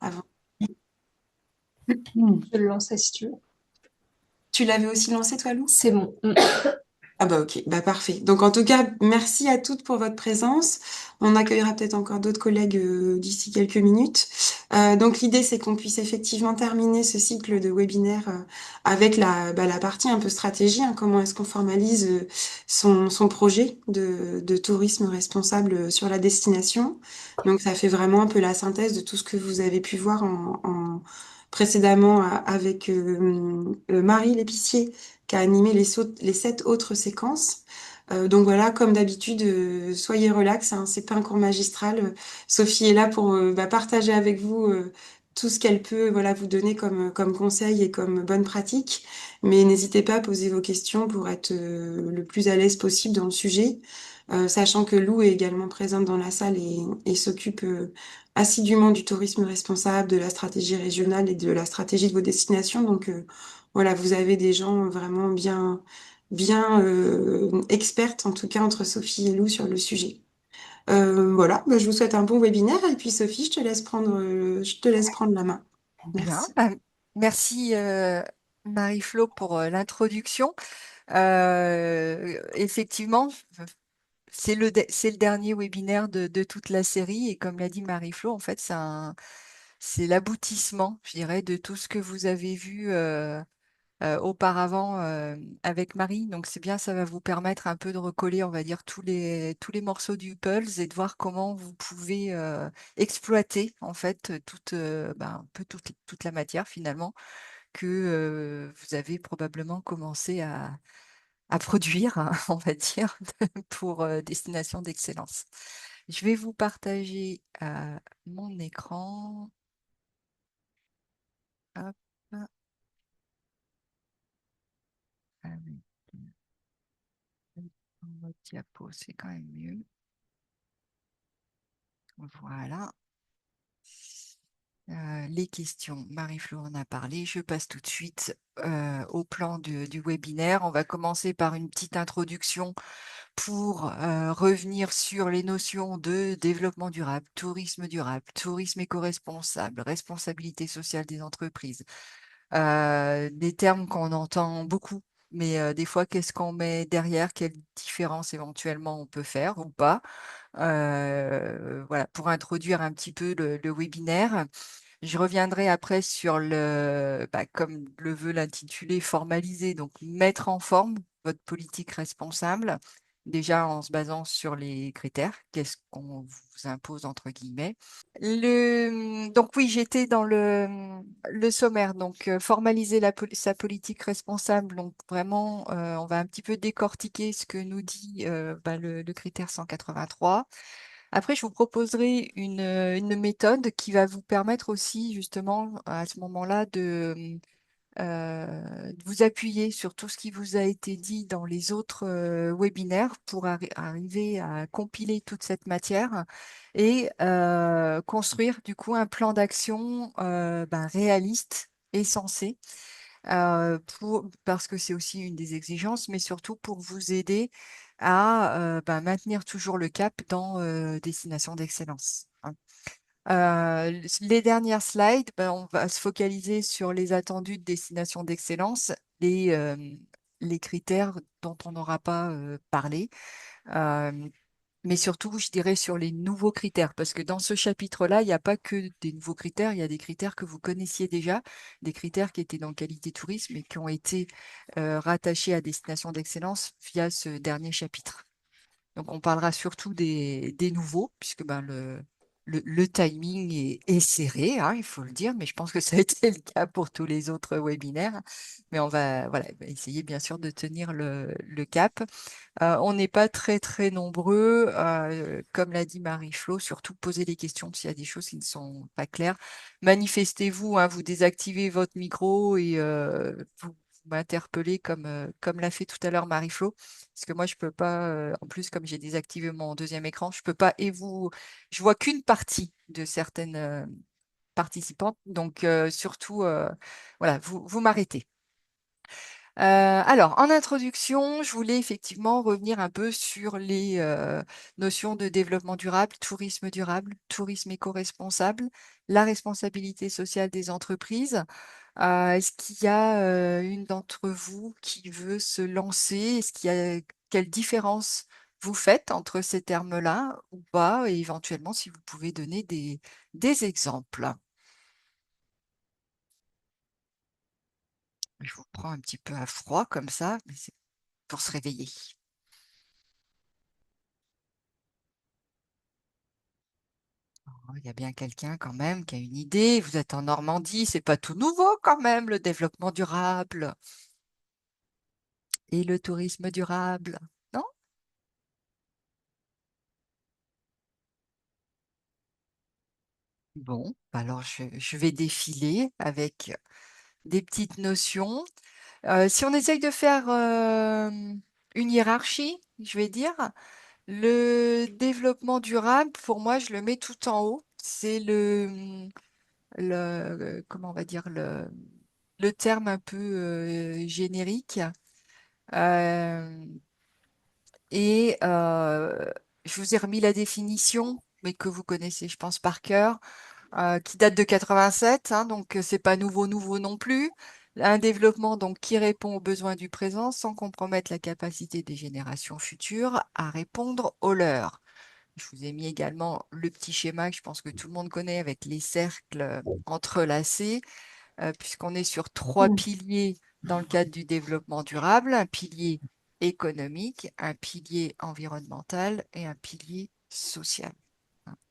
avant. Mm. Je le lançais si tu veux. Tu l'avais aussi lancé, toi, Lou? C'est bon. Ah bah ok, bah parfait. Donc en tout cas, merci à toutes pour votre présence. On accueillera peut-être encore d'autres collègues d'ici quelques minutes. Donc l'idée, c'est qu'on puisse effectivement terminer ce cycle de webinaire avec la partie un peu stratégie, hein, comment est-ce qu'on formalise son projet de tourisme responsable sur la destination. Donc ça fait vraiment un peu la synthèse de tout ce que vous avez pu voir précédemment avec Marie Lépicier qui a animé les 7 autres séquences. Donc voilà, comme d'habitude, soyez relax, hein, c'est pas un cours magistral. Sophie est là pour partager avec vous tout ce qu'elle peut voilà, vous donner comme conseil et comme bonne pratique. Mais n'hésitez pas à poser vos questions pour être le plus à l'aise possible dans le sujet. Sachant que Lou est également présente dans la salle et s'occupe assidûment du tourisme responsable, de la stratégie régionale et de la stratégie de vos destinations. Donc voilà, vous avez des gens vraiment bien expertes, en tout cas entre Sophie et Lou sur le sujet. Voilà, bah, je vous souhaite un bon webinaire et puis Sophie, je te laisse prendre la main. Bien, Merci. bah, merci Marie-Flo pour l'introduction. Effectivement, c'est le dernier webinaire de toute la série et comme l'a dit Marie-Flo, en fait, c'est l'aboutissement, je dirais, de tout ce que vous avez vu auparavant avec Marie. Donc c'est bien, ça va vous permettre un peu de recoller, on va dire, tous les morceaux du puzzle et de voir comment vous pouvez exploiter en fait un peu toute la matière finalement que vous avez probablement commencé à produire, hein, on va dire, pour Destination d'Excellence. Je vais vous partager mon écran. Hop, avec en mode diapo, c'est quand même mieux. Voilà. Les questions, Marie-Flo en a parlé. Je passe tout de suite au plan du webinaire. On va commencer par une petite introduction pour revenir sur les notions de développement durable, tourisme éco-responsable, responsabilité sociale des entreprises. Des termes qu'on entend beaucoup, mais des fois, qu'est-ce qu'on met derrière? Quelle différence éventuellement on peut faire ou pas? Voilà, pour introduire un petit peu le webinaire. Je reviendrai après sur comme le veut l'intitulé, formaliser, donc mettre en forme votre politique responsable, déjà en se basant sur les critères, qu'est-ce qu'on vous impose entre guillemets. Donc oui, j'étais dans le sommaire, donc formaliser sa politique responsable, donc vraiment, on va un petit peu décortiquer ce que nous dit le critère 183. Après, je vous proposerai une méthode qui va vous permettre aussi, justement, à ce moment-là, de vous appuyer sur tout ce qui vous a été dit dans les autres webinaires pour arriver à compiler toute cette matière et construire, du coup, un plan d'action réaliste et sensé parce que c'est aussi une des exigences, mais surtout pour vous aider à maintenir toujours le cap dans Destination d'Excellence, hein. Les dernières slides, on va se focaliser sur les attendus de Destination d'Excellence, les critères dont on n'aura pas parlé. Euh, mais surtout, je dirais sur les nouveaux critères, parce que dans ce chapitre-là, il n'y a pas que des nouveaux critères, il y a des critères que vous connaissiez déjà, des critères qui étaient dans Qualité Tourisme et qui ont été rattachés à Destination d'Excellence via ce dernier chapitre. Donc, on parlera surtout des nouveaux, puisque le timing est serré, hein, il faut le dire, mais je pense que ça a été le cas pour tous les autres webinaires. Mais on va, voilà, essayer bien sûr de tenir le cap. On n'est pas très très nombreux, comme l'a dit Marie-Flo, surtout poser des questions s'il y a des choses qui ne sont pas claires. Manifestez-vous, hein, vous désactivez votre micro et vous m'interpellez comme l'a fait tout à l'heure Marie-Flo, parce que moi je peux pas, en plus comme j'ai désactivé mon deuxième écran, je peux pas je vois qu'une partie de certaines participantes, donc surtout voilà, vous m'arrêtez. Alors, en introduction, je voulais effectivement revenir un peu sur les notions de développement durable, tourisme éco-responsable, la responsabilité sociale des entreprises. Est-ce qu'il y a une d'entre vous qui veut se lancer? Est-ce qu'il y a quelle différence vous faites entre ces termes-là ou pas? Et éventuellement, si vous pouvez donner des exemples. Je vous prends un petit peu à froid comme ça, mais c'est pour se réveiller. Oh, il y a bien quelqu'un quand même qui a une idée. Vous êtes en Normandie, c'est pas tout nouveau quand même, le développement durable et le tourisme durable, non? Bon, alors je vais défiler avec des petites notions. Si on essaye de faire une hiérarchie, je vais dire, le développement durable, pour moi, je le mets tout en haut. C'est comment on va dire, le terme un peu générique. Euh, je vous ai remis la définition, mais que vous connaissez, je pense, par cœur, qui date de 87, hein, donc c'est pas nouveau, nouveau non plus. Un développement donc qui répond aux besoins du présent sans compromettre la capacité des générations futures à répondre aux leurs. Je vous ai mis également le petit schéma que je pense que tout le monde connaît avec les cercles entrelacés puisqu'on est sur trois Mm. piliers dans le cadre du développement durable, un pilier économique, un pilier environnemental et un pilier social.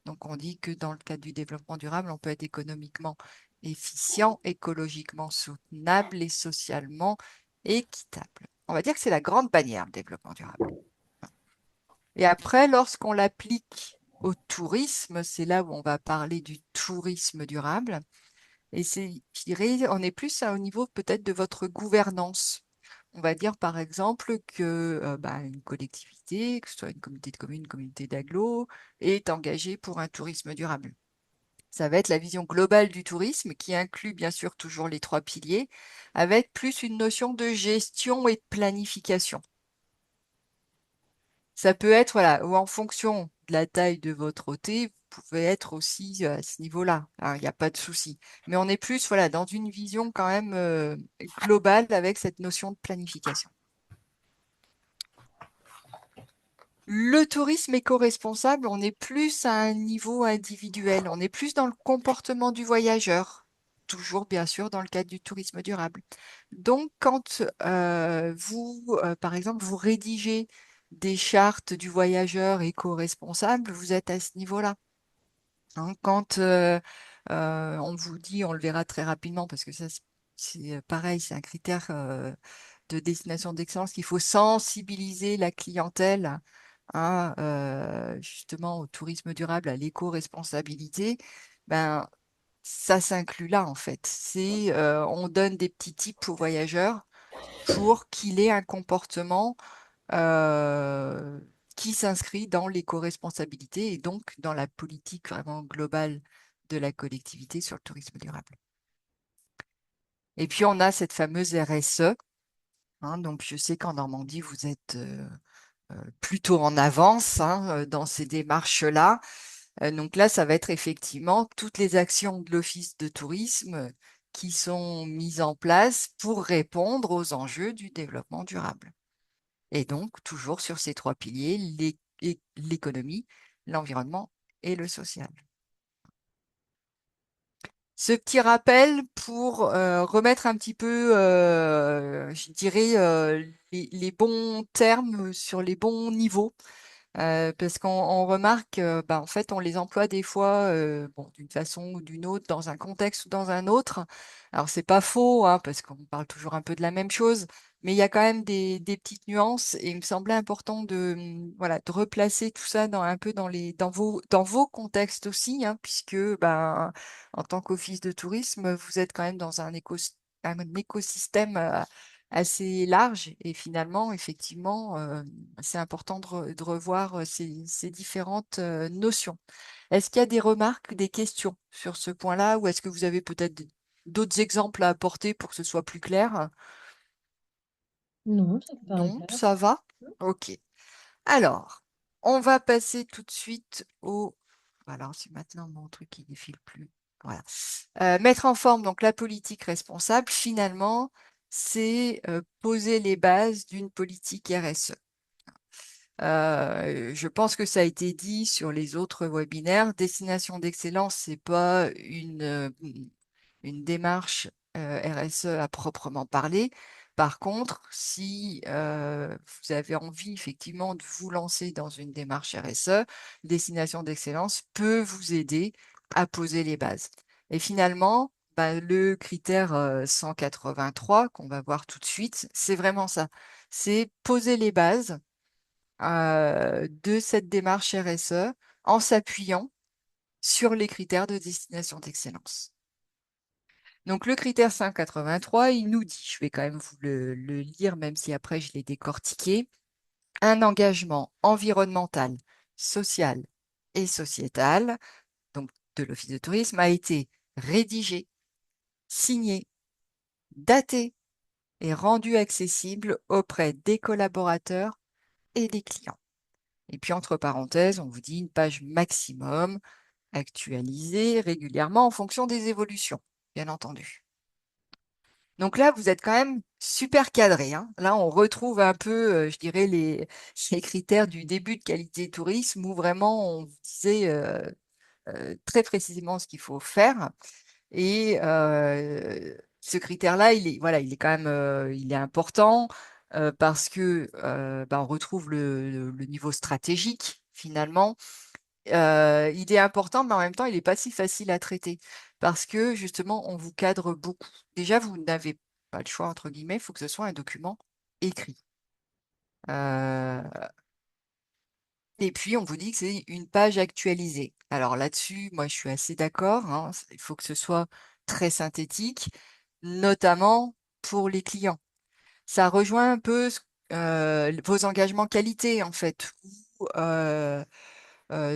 Donc on dit que dans le cadre du développement durable, on peut être économiquement efficient, écologiquement soutenable et socialement équitable. On va dire que c'est la grande bannière, le développement durable. Et après, lorsqu'on l'applique au tourisme, c'est là où on va parler du tourisme durable. Et c'est, je dirais, on est plus au niveau peut-être de votre gouvernance. On va dire par exemple que bah, une collectivité, que ce soit une communauté de communes, une communauté d'agglo, est engagée pour un tourisme durable. Ça va être la vision globale du tourisme qui inclut bien sûr toujours les trois piliers, avec plus une notion de gestion et de planification. Ça peut être, voilà, ou en fonction de la taille de votre hôtel, vous pouvez être aussi à ce niveau-là. Alors, il n'y a pas de souci. Mais on est plus, voilà, dans une vision quand même globale avec cette notion de planification. Le tourisme éco-responsable, on est plus à un niveau individuel. On est plus dans le comportement du voyageur. Toujours, bien sûr, dans le cadre du tourisme durable. Donc, quand par exemple, vous rédigez des chartes du voyageur éco-responsable, vous êtes à ce niveau-là. Hein. Quand on vous dit, on le verra très rapidement, parce que ça, c'est pareil, c'est un critère de destination d'excellence qu'il faut sensibiliser la clientèle justement au tourisme durable, à l'éco-responsabilité. Ben, ça s'inclut là, en fait. On donne des petits tips aux voyageurs pour qu'il ait un comportement euh, qui s'inscrit dans l'éco-responsabilité et donc dans la politique vraiment globale de la collectivité sur le tourisme durable. Et puis, on a cette fameuse RSE. Hein, donc, je sais qu'en Normandie, vous êtes plutôt en avance dans ces démarches-là. Donc là, ça va être effectivement toutes les actions de l'Office de tourisme qui sont mises en place pour répondre aux enjeux du développement durable. Et donc, toujours sur ces trois piliers, l'économie, l'environnement et le social. Ce petit rappel pour remettre un petit peu, je dirais, les bons termes sur les bons niveaux. Parce qu'on remarque, bah, en fait, on les emploie des fois, bon, d'une façon ou d'une autre, dans un contexte ou dans un autre. Alors, c'est pas faux, hein, parce qu'on parle toujours un peu de la même chose, mais il y a quand même des petites nuances et il me semblait important voilà, de replacer tout ça un peu dans vos contextes aussi, hein, puisque, ben, en tant qu'office de tourisme, vous êtes quand même dans un écosystème, assez large et finalement, effectivement, c'est important de revoir ces différentes notions. Est-ce qu'il y a des remarques, des questions sur ce point-là ou est-ce que vous avez peut-être d'autres exemples à apporter pour que ce soit plus clair? Non, ça me paraît Non, clair. ça va? Ok. Alors, on va passer tout de suite au... Alors, c'est maintenant mon truc qui défile plus. Voilà. Mettre en forme donc la politique responsable, finalement, c'est poser les bases d'une politique RSE. Je pense que ça a été dit sur les autres webinaires. Destination d'excellence, c'est pas une démarche RSE à proprement parler. Par contre, si vous avez envie effectivement de vous lancer dans une démarche RSE, Destination d'excellence peut vous aider à poser les bases. Et finalement, bah, le critère 183 qu'on va voir tout de suite, c'est vraiment ça. C'est poser les bases de cette démarche RSE en s'appuyant sur les critères de destination d'excellence. Donc le critère 183, il nous dit, je vais quand même vous le lire, même si après je l'ai décortiqué, un engagement environnemental, social et sociétal, donc de l'Office de tourisme, a été rédigé, signé, daté et rendu accessible auprès des collaborateurs et des clients. Et puis, entre parenthèses, on vous dit une page maximum, actualisée régulièrement en fonction des évolutions, bien entendu. Donc là, vous êtes quand même super cadré, hein. Là, on retrouve un peu, je dirais, les critères du début de qualité tourisme où vraiment on vous disait très précisément ce qu'il faut faire. Et ce critère-là, voilà, il est quand même, il est important parce que bah, on retrouve le niveau stratégique finalement. Il est important, mais en même temps, il n'est pas si facile à traiter parce que justement, on vous cadre beaucoup. Déjà, vous n'avez pas le choix, entre guillemets, il faut que ce soit un document écrit. Euh, et puis, on vous dit que c'est une page actualisée. Alors là-dessus, moi, je suis assez d'accord, hein. Il faut que ce soit très synthétique, notamment pour les clients. Ça rejoint un peu vos engagements qualité, en fait. Où,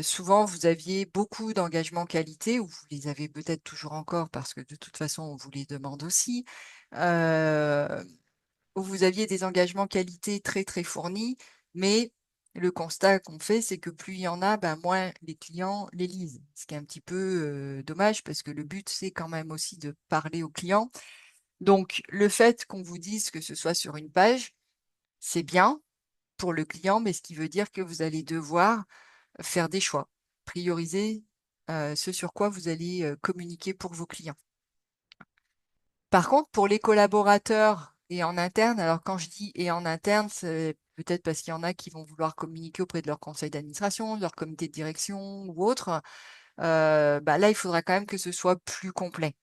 souvent, vous aviez beaucoup d'engagements qualité, ou vous les avez peut-être toujours encore, parce que de toute façon, on vous les demande aussi. Euh, où vous aviez des engagements qualité très très fournis, mais le constat qu'on fait, c'est que plus il y en a, ben, moins les clients les lisent. Ce qui est un petit peu dommage parce que le but, c'est quand même aussi de parler aux clients. Donc, le fait qu'on vous dise que ce soit sur une page, c'est bien pour le client, mais ce qui veut dire que vous allez devoir faire des choix, prioriser ce sur quoi vous allez communiquer pour vos clients. Par contre, pour les collaborateurs et en interne, alors quand je dis et en interne, c'est peut-être parce qu'il y en a qui vont vouloir communiquer auprès de leur conseil d'administration, de leur comité de direction ou autre, bah là, il faudra quand même que ce soit plus complet,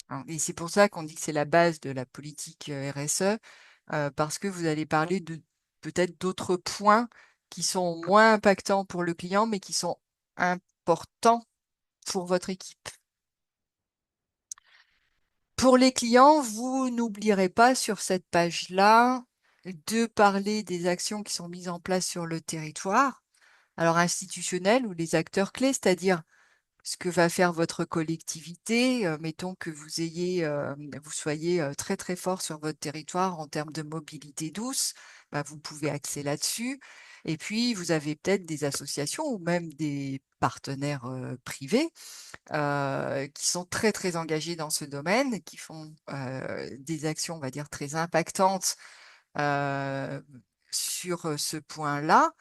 hein. Et c'est pour ça qu'on dit que c'est la base de la politique RSE, parce que vous allez parler de peut-être d'autres points qui sont moins impactants pour le client, mais qui sont importants pour votre équipe. Pour les clients, vous n'oublierez pas sur cette page-là de parler des actions qui sont mises en place sur le territoire, alors institutionnel ou les acteurs clés, c'est-à-dire ce que va faire votre collectivité. Mettons que vous soyez très très fort sur votre territoire en termes de mobilité douce, bah, vous pouvez axer là-dessus. Et puis, vous avez peut-être des associations ou même des partenaires privés qui sont très, très engagés dans ce domaine, qui font des actions, on va dire, très impactantes euh, sur ce point-là.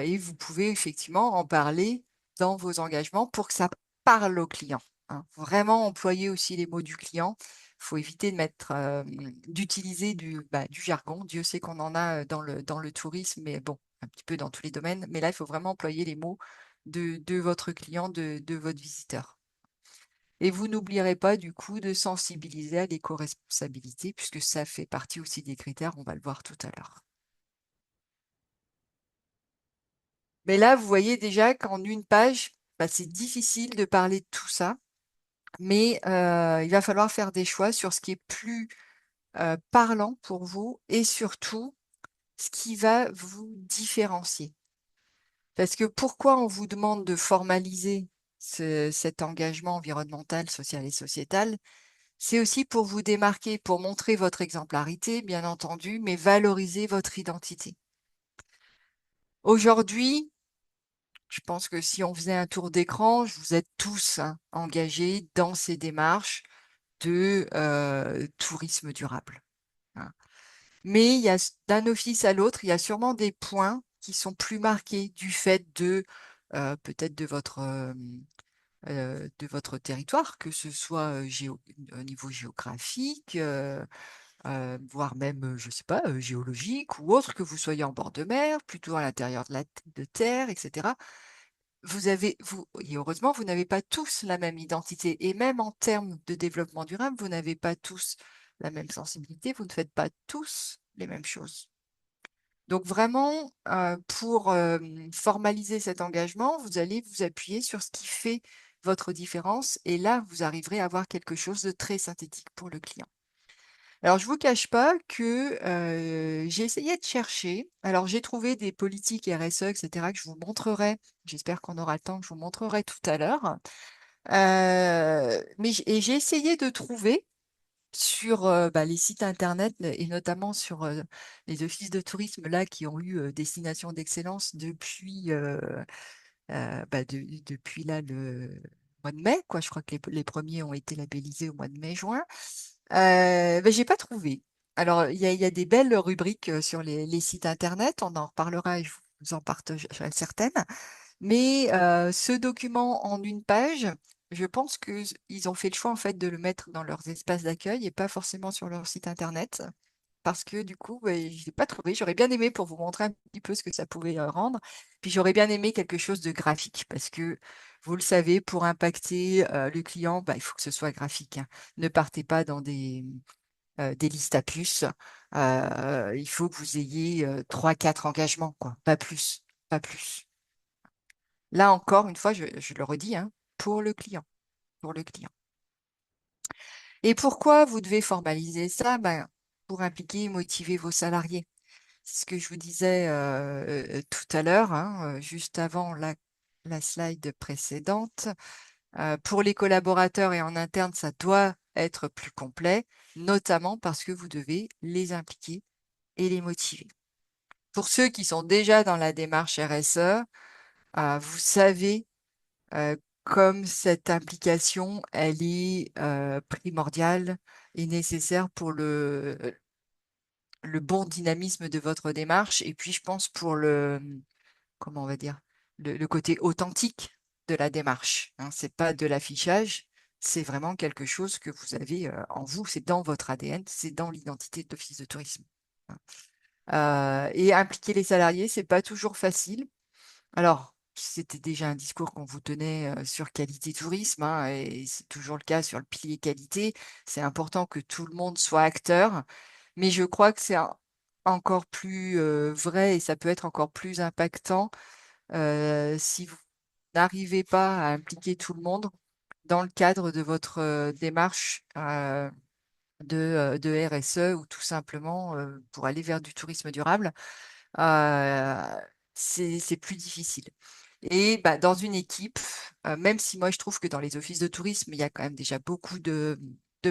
Et vous pouvez effectivement en parler dans vos engagements pour que ça parle au client, hein. Vraiment employer aussi les mots du client. Il faut éviter d'utiliser du jargon. Dieu sait qu'on en a dans le tourisme, mais bon, un petit peu dans tous les domaines. Mais là, il faut vraiment employer les mots de votre client, de votre visiteur. Et vous n'oublierez pas du coup de sensibiliser à l'éco-responsabilité, puisque ça fait partie aussi des critères, on va le voir tout à l'heure. Mais là, vous voyez déjà qu'en une page, bah, c'est difficile de parler de tout ça, mais il va falloir faire des choix sur ce qui est plus parlant pour vous et surtout ce qui va vous différencier. Parce que pourquoi on vous demande de formaliser cet engagement environnemental, social et sociétal? C'est aussi pour vous démarquer, pour montrer votre exemplarité, bien entendu, mais valoriser votre identité. Aujourd'hui, je pense que si on faisait un tour d'écran, vous êtes tous hein, engagés dans ces démarches de tourisme durable. Hein. Mais il y a d'un office à l'autre, il y a sûrement des points qui sont plus marqués du fait de peut-être de votre territoire, que ce soit au niveau géographique, voire même, je sais pas, géologique ou autre, que vous soyez en bord de mer, plutôt à l'intérieur de terre, etc. Et heureusement, vous n'avez pas tous la même identité. Et même en termes de développement durable, vous n'avez pas tous la même sensibilité, vous ne faites pas tous les mêmes choses. Donc vraiment, pour formaliser cet engagement, vous allez vous appuyer sur ce qui fait votre différence et là, vous arriverez à avoir quelque chose de très synthétique pour le client. Alors, je vous cache pas que j'ai essayé de chercher. Alors, j'ai trouvé des politiques RSE, etc., que je vous montrerai. J'espère qu'on aura le temps que je vous montrerai tout à l'heure. Et j'ai essayé de trouver sur bah, les sites internet et notamment sur les offices de tourisme là qui ont eu destination d'excellence depuis depuis là le mois de mai, quoi. Je crois que les premiers ont été labellisés au mois de mai-juin. J'ai pas trouvé. Alors, il y a des belles rubriques sur les sites internet, on en reparlera et je vous en partagerai certaines. Mais ce document en une page, je pense qu'ils ont fait le choix en fait de le mettre dans leurs espaces d'accueil et pas forcément sur leur site internet. Parce que du coup, je l'ai pas trouvé. J'aurais bien aimé pour vous montrer un petit peu ce que ça pouvait rendre. Puis j'aurais bien aimé quelque chose de graphique parce que vous le savez, pour impacter le client, bah, il faut que ce soit graphique. Hein. Ne partez pas dans des listes à puces. Il faut que vous ayez 3-4 engagements, quoi. Pas plus. Pas plus. Là encore, une fois, je le redis, hein, pour le client. Pour le client. Et pourquoi vous devez formaliser ça? Ben, pour impliquer et motiver vos salariés. C'est ce que je vous disais tout à l'heure, hein, juste avant la slide précédente. Pour les collaborateurs et en interne, ça doit être plus complet, notamment parce que vous devez les impliquer et les motiver. Pour ceux qui sont déjà dans la démarche RSE, vous savez comme cette implication, elle est primordiale et nécessaire pour le bon dynamisme de votre démarche. Et puis, je pense pour comment on va dire, le côté authentique de la démarche. Hein. C'est pas de l'affichage, c'est vraiment quelque chose que vous avez en vous, c'est dans votre ADN, c'est dans l'identité de l'office de tourisme. Hein. Et impliquer les salariés, c'est pas toujours facile. Alors, c'était déjà un discours qu'on vous tenait sur qualité tourisme, hein, et c'est toujours le cas sur le pilier qualité. C'est important que tout le monde soit acteur, mais je crois que c'est encore plus vrai et ça peut être encore plus impactant si vous n'arrivez pas à impliquer tout le monde dans le cadre de votre démarche de RSE ou tout simplement pour aller vers du tourisme durable. euh, c'est plus difficile. Et bah, dans une équipe, même si moi je trouve que dans les offices de tourisme, il y a quand même déjà beaucoup de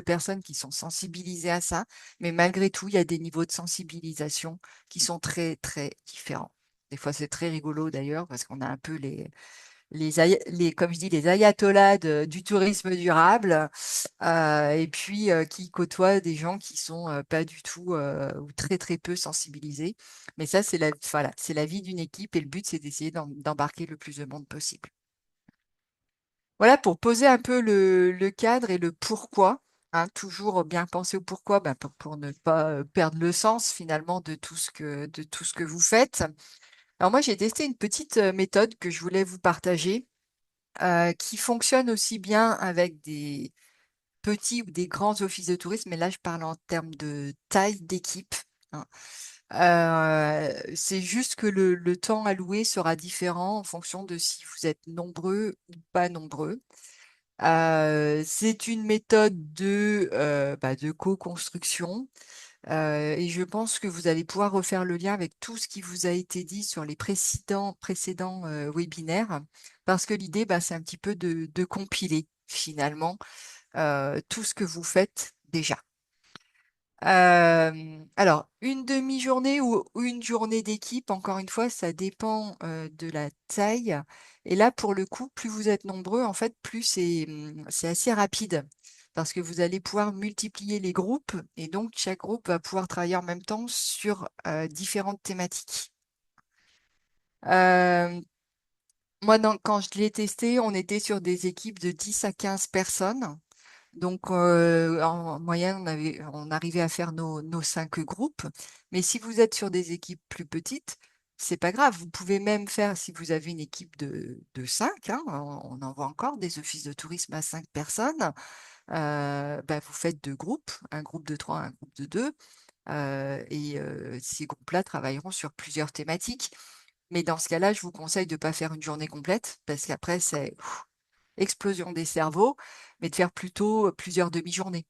personnes qui sont sensibilisées à ça, mais malgré tout, il y a des niveaux de sensibilisation qui sont très, très différents. Des fois, c'est très rigolo d'ailleurs, parce qu'on a un peu comme je dis, les ayatollahs du tourisme durable, et puis qui côtoient des gens qui sont pas du tout ou très très peu sensibilisés. Mais ça, voilà, c'est la vie d'une équipe et le but, c'est d'essayer d'embarquer le plus de monde possible. Voilà pour poser un peu le cadre et le pourquoi. Hein, toujours bien penser au pourquoi, ben, pour ne pas perdre le sens finalement de tout ce que vous faites. Alors moi, j'ai testé une petite méthode que je voulais vous partager qui fonctionne aussi bien avec des petits ou des grands offices de tourisme, mais là je parle en termes de taille d'équipe. Hein. C'est juste que le temps alloué sera différent en fonction de si vous êtes nombreux ou pas nombreux. C'est une méthode de co-construction et je pense que vous allez pouvoir refaire le lien avec tout ce qui vous a été dit sur les précédents webinaires, parce que l'idée, bah, c'est un petit peu de compiler finalement tout ce que vous faites déjà. Alors, une demi-journée ou une journée d'équipe, encore une fois, ça dépend de la taille. Et là, pour le coup, plus vous êtes nombreux, en fait, plus c'est assez rapide parce que vous allez pouvoir multiplier les groupes et donc chaque groupe va pouvoir travailler en même temps sur différentes thématiques. Euh, Moi, quand je l'ai testé, on était sur des équipes de 10 à 15 personnes. Donc, en moyenne, on arrivait à faire nos 5 groupes. Mais si vous êtes sur des équipes plus petites, c'est pas grave. Vous pouvez même faire, si vous avez une équipe de 5, hein, on en voit encore des offices de tourisme à 5 personnes, bah, vous faites 2 groupes, un groupe de 3, un groupe de 2. Et ces groupes-là travailleront sur plusieurs thématiques. Mais dans ce cas-là, je vous conseille de ne pas faire une journée complète parce qu'après, c'est explosion des cerveaux, mais de faire plutôt plusieurs demi-journées.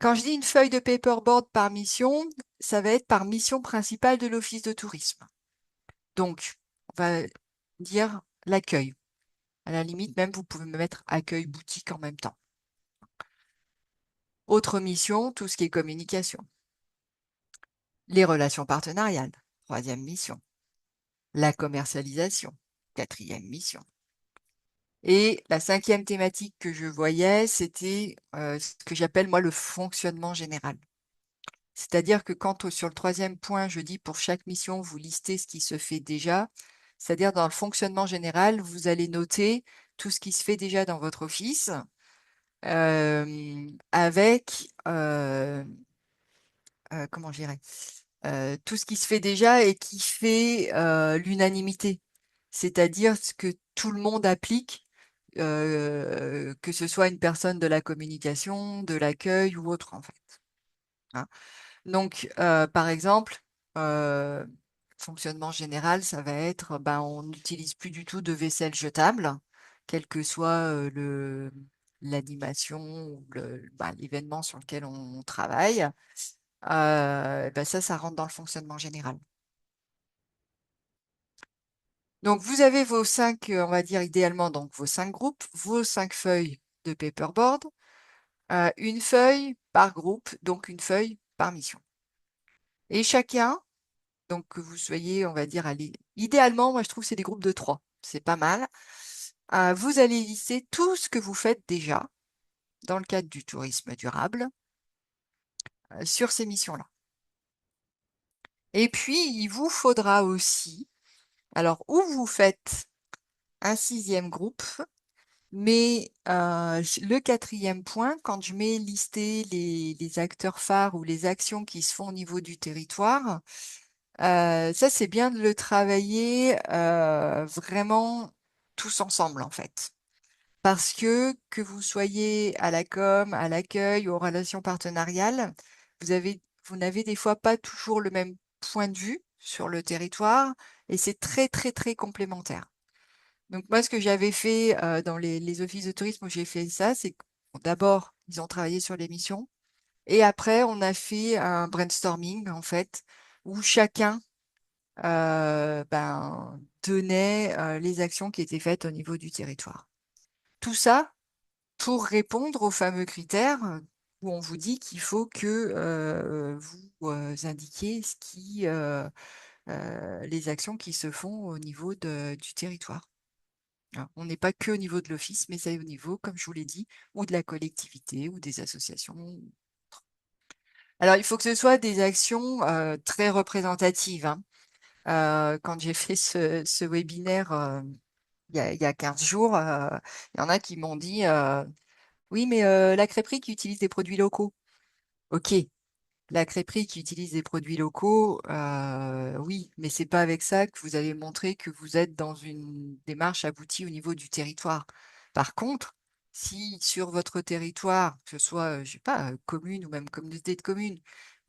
Quand je dis une feuille de paperboard par mission, ça va être par mission principale de l'office de tourisme. Donc, on va dire l'accueil. À la limite, même, vous pouvez me mettre accueil boutique en même temps. Autre mission, tout ce qui est communication. Les relations partenariales, troisième mission. La commercialisation, quatrième mission. Et la cinquième thématique que je voyais, c'était ce que j'appelle moi le fonctionnement général. C'est-à-dire que quand sur le troisième point, je dis pour chaque mission, vous listez ce qui se fait déjà, c'est-à-dire dans le fonctionnement général, vous allez noter tout ce qui se fait déjà dans votre office avec, comment je dirais, tout ce qui se fait déjà et qui fait l'unanimité, c'est-à-dire ce que tout le monde applique, que ce soit une personne de la communication, de l'accueil ou autre en fait, hein. Donc, par exemple, euh, fonctionnement général, ça va être, ben, on n'utilise plus du tout de vaisselle jetable, quel que soit l'animation ou ben, l'événement sur lequel on travaille. Ben ça rentre dans le fonctionnement général. Donc, vous avez vos 5, on va dire idéalement, donc vos 5 groupes, vos 5 feuilles de paperboard, une feuille par groupe, donc une feuille par mission. Et chacun, donc que vous soyez, on va dire, idéalement, moi je trouve que c'est des groupes de 3, c'est pas mal. Vous allez lister tout ce que vous faites déjà dans le cadre du tourisme durable sur ces missions-là. Et puis, il vous faudra aussi, alors, où vous faites un 6e groupe, mais le 4e point, quand je mets lister les acteurs phares ou les actions qui se font au niveau du territoire, ça c'est bien de le travailler vraiment tous ensemble en fait. Parce que vous soyez à la com, à l'accueil, aux relations partenariales, vous n'avez des fois pas toujours le même point de vue sur le territoire et c'est très très très complémentaire. Donc moi, ce que j'avais fait dans les offices de tourisme où j'ai fait ça, c'est que bon, d'abord, ils ont travaillé sur les missions et après, on a fait un brainstorming, en fait, où chacun ben, donnait les actions qui étaient faites au niveau du territoire. Tout ça pour répondre aux fameux critères où on vous dit qu'il faut que vous indiquiez les actions qui se font au niveau du territoire. Ah, on n'est pas que au niveau de l'office, mais c'est au niveau, comme je vous l'ai dit, ou de la collectivité ou des associations. Alors, il faut que ce soit des actions très représentatives, hein. Quand j'ai fait ce webinaire il y a 15 jours, il y en a qui m'ont dit oui, mais la crêperie qui utilise des produits locaux. Ok, la crêperie qui utilise des produits locaux, oui, mais c'est pas avec ça que vous allez montrer que vous êtes dans une démarche aboutie au niveau du territoire. Par contre, si sur votre territoire, que ce soit, je sais pas, commune ou même communauté de communes,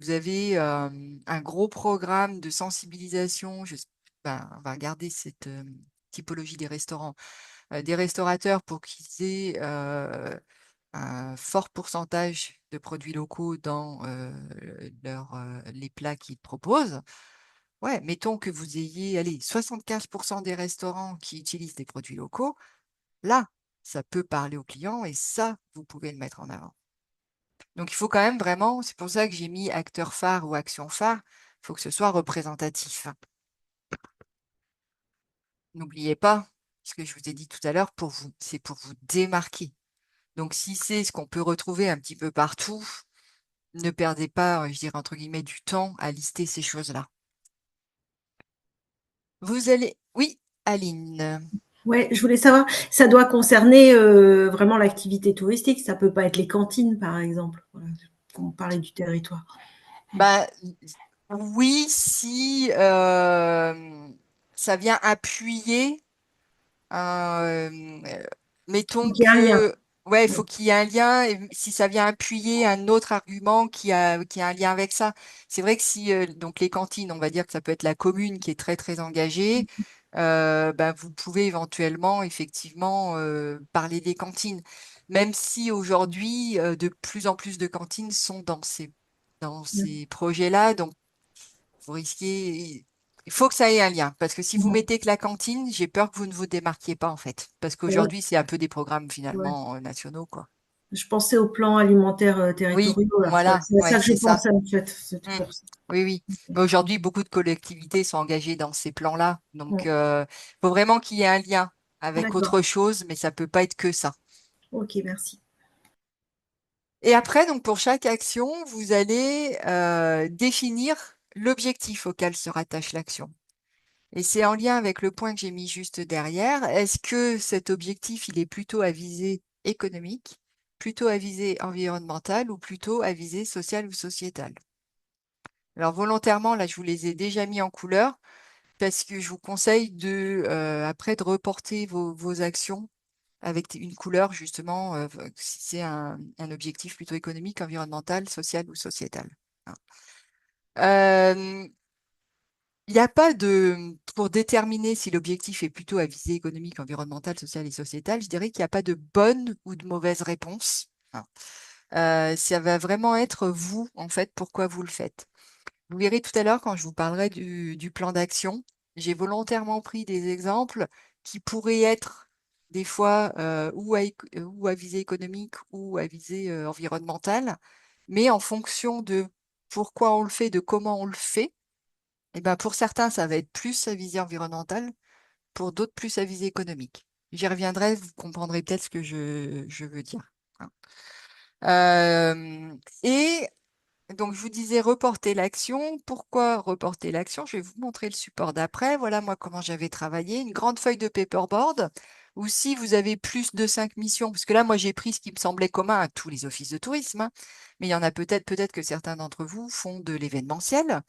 vous avez un gros programme de sensibilisation, ben, on va regarder cette typologie des restaurants, des restaurateurs pour qu'ils aient un fort pourcentage de produits locaux dans les plats qu'ils proposent. Ouais, mettons que vous ayez, allez, 75% des restaurants qui utilisent des produits locaux. Là, ça peut parler au client et ça, vous pouvez le mettre en avant. Donc, il faut quand même vraiment, c'est pour ça que j'ai mis acteur phare ou action phare, il faut que ce soit représentatif. N'oubliez pas ce que je vous ai dit tout à l'heure, c'est pour vous démarquer. Donc, si c'est ce qu'on peut retrouver un petit peu partout, ne perdez pas, je dirais entre guillemets, du temps à lister ces choses-là. Vous allez, oui, Aline. Ouais, je voulais savoir, ça doit concerner vraiment l'activité touristique, ça peut pas être les cantines, par exemple. Voilà, on parlait du territoire. Bah, oui, si ça vient appuyer mettons Donc il y a un lien. que, ouais, il Ouais. faut qu'il y ait un lien, et si ça vient appuyer un autre argument qui a un lien avec ça. C'est vrai que si, donc les cantines, on va dire que ça peut être la commune qui est très, très engagée, ben, vous pouvez éventuellement, effectivement, parler des cantines. Même si aujourd'hui, de plus en plus de cantines sont dans ces projets-là, donc vous risquez. Il faut que ça ait un lien, parce que si vous Ouais. mettez que la cantine, j'ai peur que vous ne vous démarquiez pas, en fait. Parce Ouais. qu'aujourd'hui, c'est un peu des programmes Ouais. finalement nationaux, quoi. Je pensais aux plans alimentaires Oui, territoriaux, là. Voilà, voilà, c'est à ça ouais, que je c'est ça. pensais, en fait. C'est Mm. pour ça. Oui, oui. Mais aujourd'hui, beaucoup de collectivités sont engagées dans ces plans-là. Donc, Ouais. faut vraiment qu'il y ait un lien avec D'accord. autre chose, mais ça peut pas être que ça. Ok, merci. Et après, donc pour chaque action, vous allez définir l'objectif auquel se rattache l'action. Et c'est en lien avec le point que j'ai mis juste derrière. Est-ce que cet objectif, il est plutôt à visée économique, plutôt à visée environnementale ou plutôt à visée sociale ou sociétale? Alors volontairement, là, je vous les ai déjà mis en couleur parce que je vous conseille après de reporter vos actions avec une couleur justement, si c'est un objectif plutôt économique, environnemental, social ou sociétal. Hein. Euh, Il n'y a pas pour déterminer si l'objectif est plutôt à visée économique, environnementale, sociale et sociétale, je dirais qu'il n'y a pas de bonne ou de mauvaise réponse. Hein. Ça va vraiment être vous, en fait, pourquoi vous le faites. Vous verrez tout à l'heure quand je vous parlerai du plan d'action, j'ai volontairement pris des exemples qui pourraient être des fois ou à visée économique ou à visée environnementale, mais en fonction de pourquoi on le fait, de comment on le fait. Et ben pour certains, ça va être plus à visée environnementale, pour d'autres, plus à visée économique. J'y reviendrai, vous comprendrez peut-être ce que je veux dire. Hein. Et donc, je vous disais reporter l'action. Pourquoi reporter l'action? Je vais vous montrer le support d'après. Voilà, moi, comment j'avais travaillé. Une grande feuille de paperboard. Ou si vous avez plus de 5 missions, parce que là, moi, j'ai pris ce qui me semblait commun à tous les offices de tourisme, hein, mais il y en a peut-être que certains d'entre vous font de l'événementiel.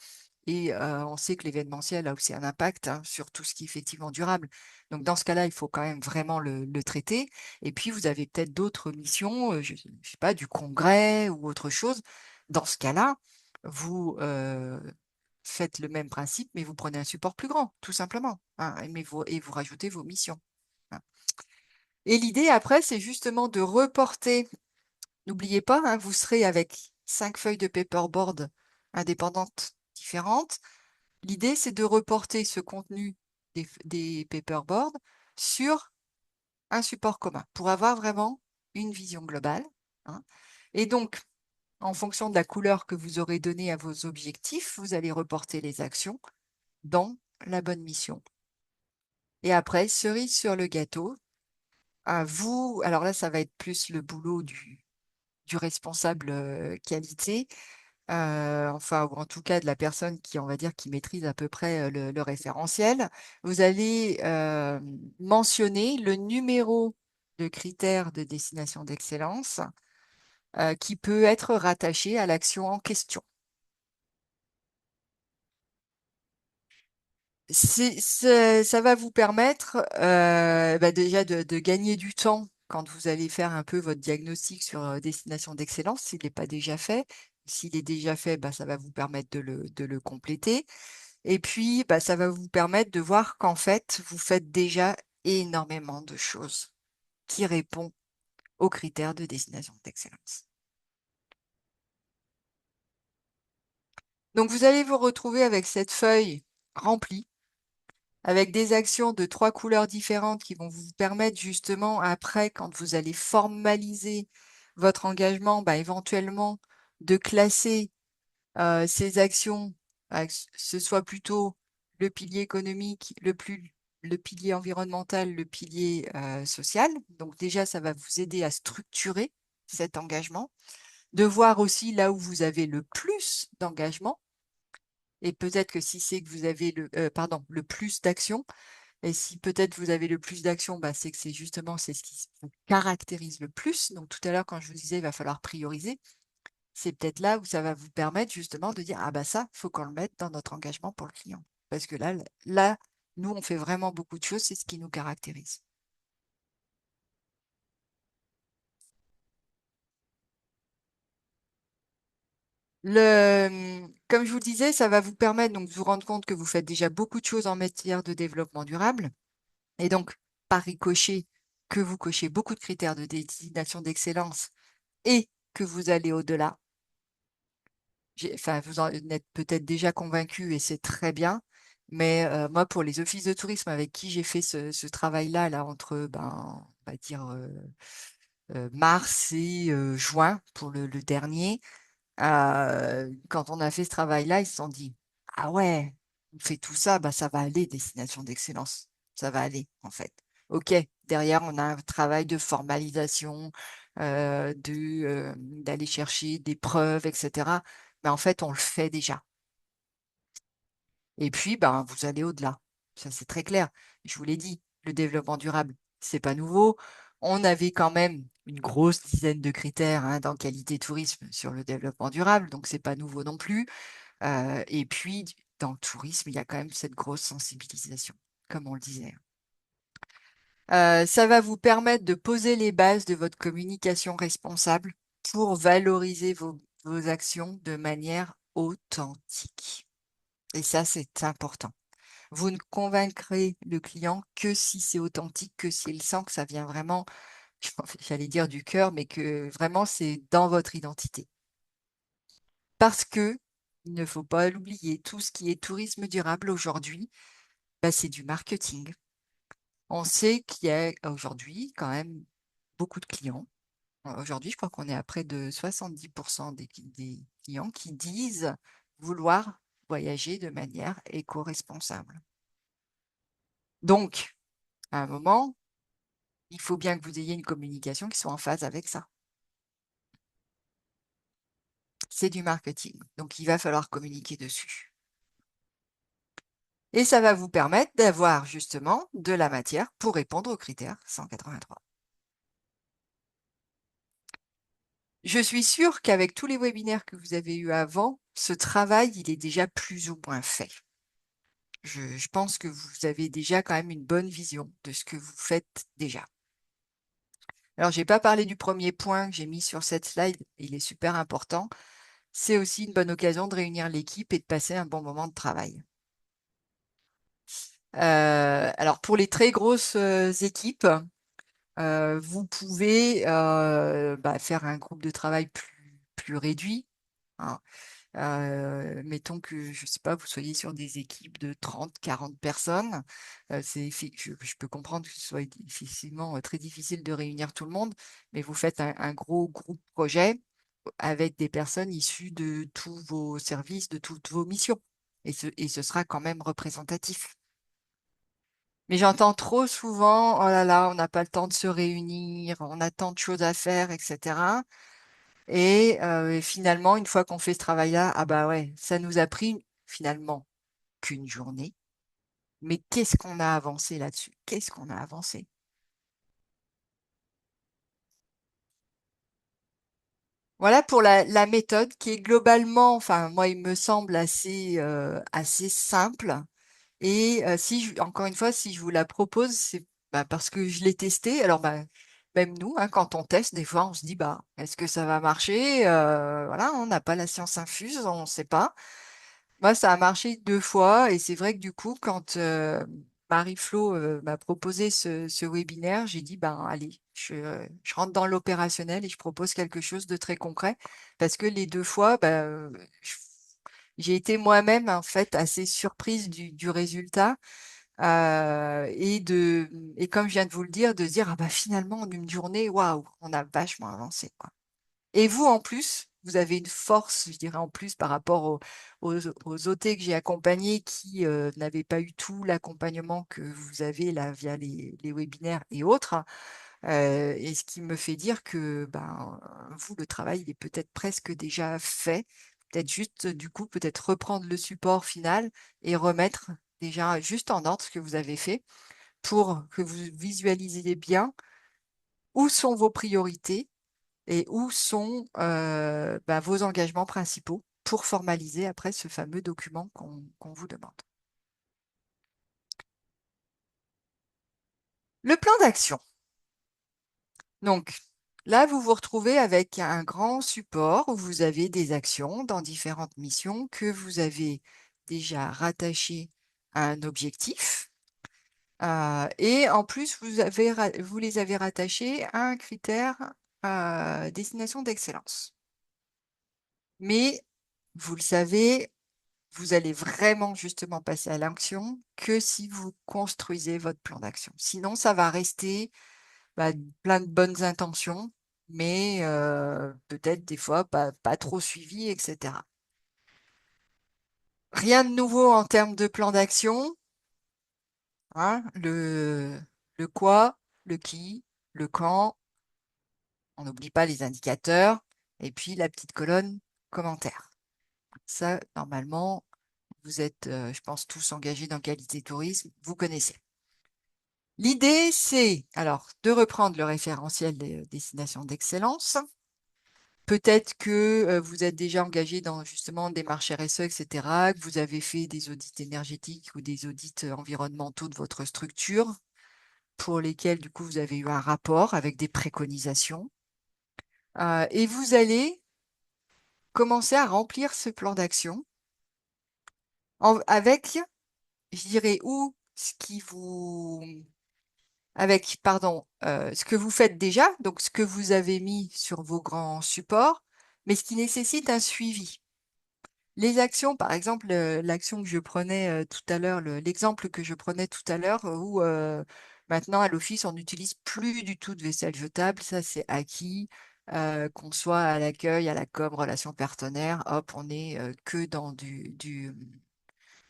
Et on sait que l'événementiel a aussi un impact hein, sur tout ce qui est effectivement durable. Donc dans ce cas-là, il faut quand même vraiment le traiter. Et puis vous avez peut-être d'autres missions, je ne sais pas, du congrès ou autre chose. Dans ce cas-là, vous faites le même principe, mais vous prenez un support plus grand, tout simplement. Hein, et vous rajoutez vos missions. Hein. Et l'idée après, c'est justement de reporter. N'oubliez pas, hein, vous serez avec 5 feuilles de paperboard indépendantes différentes. L'idée, c'est de reporter ce contenu des paperboards sur un support commun pour avoir vraiment une vision globale. Hein. Et donc, en fonction de la couleur que vous aurez donnée à vos objectifs, vous allez reporter les actions dans la bonne mission. Et après, cerise sur le gâteau, à vous, alors là, ça va être plus le boulot du responsable qualité, enfin, ou en tout cas de la personne qui, on va dire, qui maîtrise à peu près le référentiel, vous allez mentionner le numéro de critère de destination d'excellence qui peut être rattaché à l'action en question. Ça va vous permettre bah, déjà de gagner du temps quand vous allez faire un peu votre diagnostic sur destination d'excellence, s'il n'est pas déjà fait. S'il est déjà fait, bah, ça va vous permettre de le compléter. Et puis, bah, ça va vous permettre de voir qu'en fait, vous faites déjà énormément de choses qui répondent aux critères de destination d'excellence. Donc, vous allez vous retrouver avec cette feuille remplie avec des actions de 3 couleurs différentes qui vont vous permettre justement après, quand vous allez formaliser votre engagement, bah, éventuellement de classer ces actions, que ce soit plutôt le pilier économique, le pilier environnemental, le pilier social. Donc déjà, ça va vous aider à structurer cet engagement, de voir aussi là où vous avez le plus d'engagement. Et peut-être que si c'est que vous avez le plus d'actions, et si peut-être vous avez le plus d'actions, bah, c'est que c'est ce qui vous caractérise le plus. Donc tout à l'heure, quand je vous disais, il va falloir prioriser, c'est peut-être là où ça va vous permettre justement de dire, ah bah ça, faut qu'on le mette dans notre engagement pour le client. Parce que là, nous, on fait vraiment beaucoup de choses, c'est ce qui nous caractérise. Comme je vous le disais, ça va vous permettre donc de vous rendre compte que vous faites déjà beaucoup de choses en matière de développement durable. Et donc, par ricochet, que vous cochez beaucoup de critères de destination d'excellence et que vous allez au-delà. Enfin, vous en êtes peut-être déjà convaincu et c'est très bien. Mais moi, pour les offices de tourisme avec qui j'ai fait ce travail-là, là, entre, ben, on va dire, mars et juin pour le dernier, quand on a fait ce travail-là, ils se sont dit, ah ouais, on fait tout ça, bah, ça va aller, destination d'excellence. Ça va aller, en fait. OK, derrière, on a un travail de formalisation, d'aller chercher des preuves, etc. Mais en fait, on le fait déjà. Et puis, ben, vous allez au-delà. Ça, c'est très clair. Je vous l'ai dit, le développement durable, c'est pas nouveau. On avait quand même une grosse dizaine de critères hein, dans qualité tourisme sur le développement durable, donc c'est pas nouveau non plus. Et puis, dans le tourisme, il y a quand même cette grosse sensibilisation, comme on le disait. Ça va vous permettre de poser les bases de votre communication responsable pour valoriser vos actions de manière authentique. Et ça, c'est important. Vous ne convaincrez le client que si c'est authentique, que s'il sent que ça vient vraiment, j'allais dire du cœur, mais que vraiment c'est dans votre identité. Parce que, il ne faut pas l'oublier, tout ce qui est tourisme durable aujourd'hui, bah, c'est du marketing. On sait qu'il y a aujourd'hui quand même beaucoup de clients. Aujourd'hui, je crois qu'on est à près de 70% des clients qui disent vouloir voyager de manière éco-responsable. Donc, à un moment, il faut bien que vous ayez une communication qui soit en phase avec ça. C'est du marketing, donc il va falloir communiquer dessus. Et ça va vous permettre d'avoir justement de la matière pour répondre aux critères 183. Je suis sûre qu'avec tous les webinaires que vous avez eus avant, ce travail, il est déjà plus ou moins fait. Je pense que vous avez déjà quand même une bonne vision de ce que vous faites déjà. Alors, je n'ai pas parlé du premier point que j'ai mis sur cette slide, il est super important. C'est aussi une bonne occasion de réunir l'équipe et de passer un bon moment de travail. Alors, pour les très grosses équipes, vous pouvez bah, faire un groupe de travail plus réduit. Hein. Mettons que, je sais pas, vous soyez sur des équipes de 30, 40 personnes. Je peux comprendre que ce soit difficilement, très difficile de réunir tout le monde, mais vous faites un gros groupe projet avec des personnes issues de tous vos services, de toutes vos missions. Et ce sera quand même représentatif. Mais j'entends trop souvent, oh là là, on n'a pas le temps de se réunir, on a tant de choses à faire, etc. Et finalement, une fois qu'on fait ce travail-là, ah bah ouais, ça nous a pris finalement qu'une journée. Mais qu'est-ce qu'on a avancé là-dessus? Qu'est-ce qu'on a avancé? Voilà pour la méthode qui est globalement, enfin moi, il me semble assez simple. Et encore une fois, si je vous la propose, c'est bah, parce que je l'ai testé. Alors, bah, même nous, hein, quand on teste, des fois, on se dit, bah, est-ce que ça va marcher? Voilà, on n'a pas la science infuse, on ne sait pas. Moi, ça a marché 2 fois. Et c'est vrai que du coup, quand Marie-Flo m'a proposé ce webinaire, j'ai dit, ben, allez, je rentre dans l'opérationnel et je propose quelque chose de très concret. Parce que les 2 fois, ben, je- j'ai été moi-même en fait assez surprise du résultat et comme je viens de vous le dire, de dire, ah bah finalement, en une journée, waouh, on a vachement avancé, quoi. Et vous, en plus, vous avez une force, je dirais, en plus par rapport aux OT que j'ai accompagnés qui n'avaient pas eu tout l'accompagnement que vous avez là via les webinaires et autres. Et ce qui me fait dire que ben, vous, le travail, il est peut-être presque déjà fait. Peut-être juste, du coup, peut-être reprendre le support final et remettre déjà juste en ordre ce que vous avez fait pour que vous visualisiez bien où sont vos priorités et où sont bah, vos engagements principaux pour formaliser après ce fameux document qu'on vous demande. Le plan d'action. Donc, là, vous vous retrouvez avec un grand support où vous avez des actions dans différentes missions que vous avez déjà rattachées à un objectif. Et en plus, vous les avez rattachées à un critère destination d'excellence. Mais vous le savez, vous allez vraiment justement passer à l'action que si vous construisez votre plan d'action. Sinon, ça va rester bah, plein de bonnes intentions, mais peut-être des fois pas trop suivies, etc. Rien de nouveau en termes de plan d'action, hein, le quoi, le qui, le quand, on n'oublie pas les indicateurs, et puis la petite colonne commentaire. Ça, normalement, vous êtes, je pense, tous engagés dans Qualité Tourisme, vous connaissez. L'idée, c'est alors de reprendre le référentiel des destinations d'excellence. Peut-être que vous êtes déjà engagé dans justement des marches RSE, etc., que vous avez fait des audits énergétiques ou des audits environnementaux de votre structure, pour lesquels, du coup, vous avez eu un rapport avec des préconisations. Et vous allez commencer à remplir ce plan d'action avec, je dirais, ou ce qui vous avec, pardon, ce que vous faites déjà, donc ce que vous avez mis sur vos grands supports, mais ce qui nécessite un suivi. Les actions, par exemple, l'action que je prenais tout à l'heure, l'exemple que je prenais tout à l'heure, où maintenant à l'office, on n'utilise plus du tout de vaisselle jetable, ça c'est acquis, qu'on soit à l'accueil, à la com, relations partenaires, hop, on est que dans de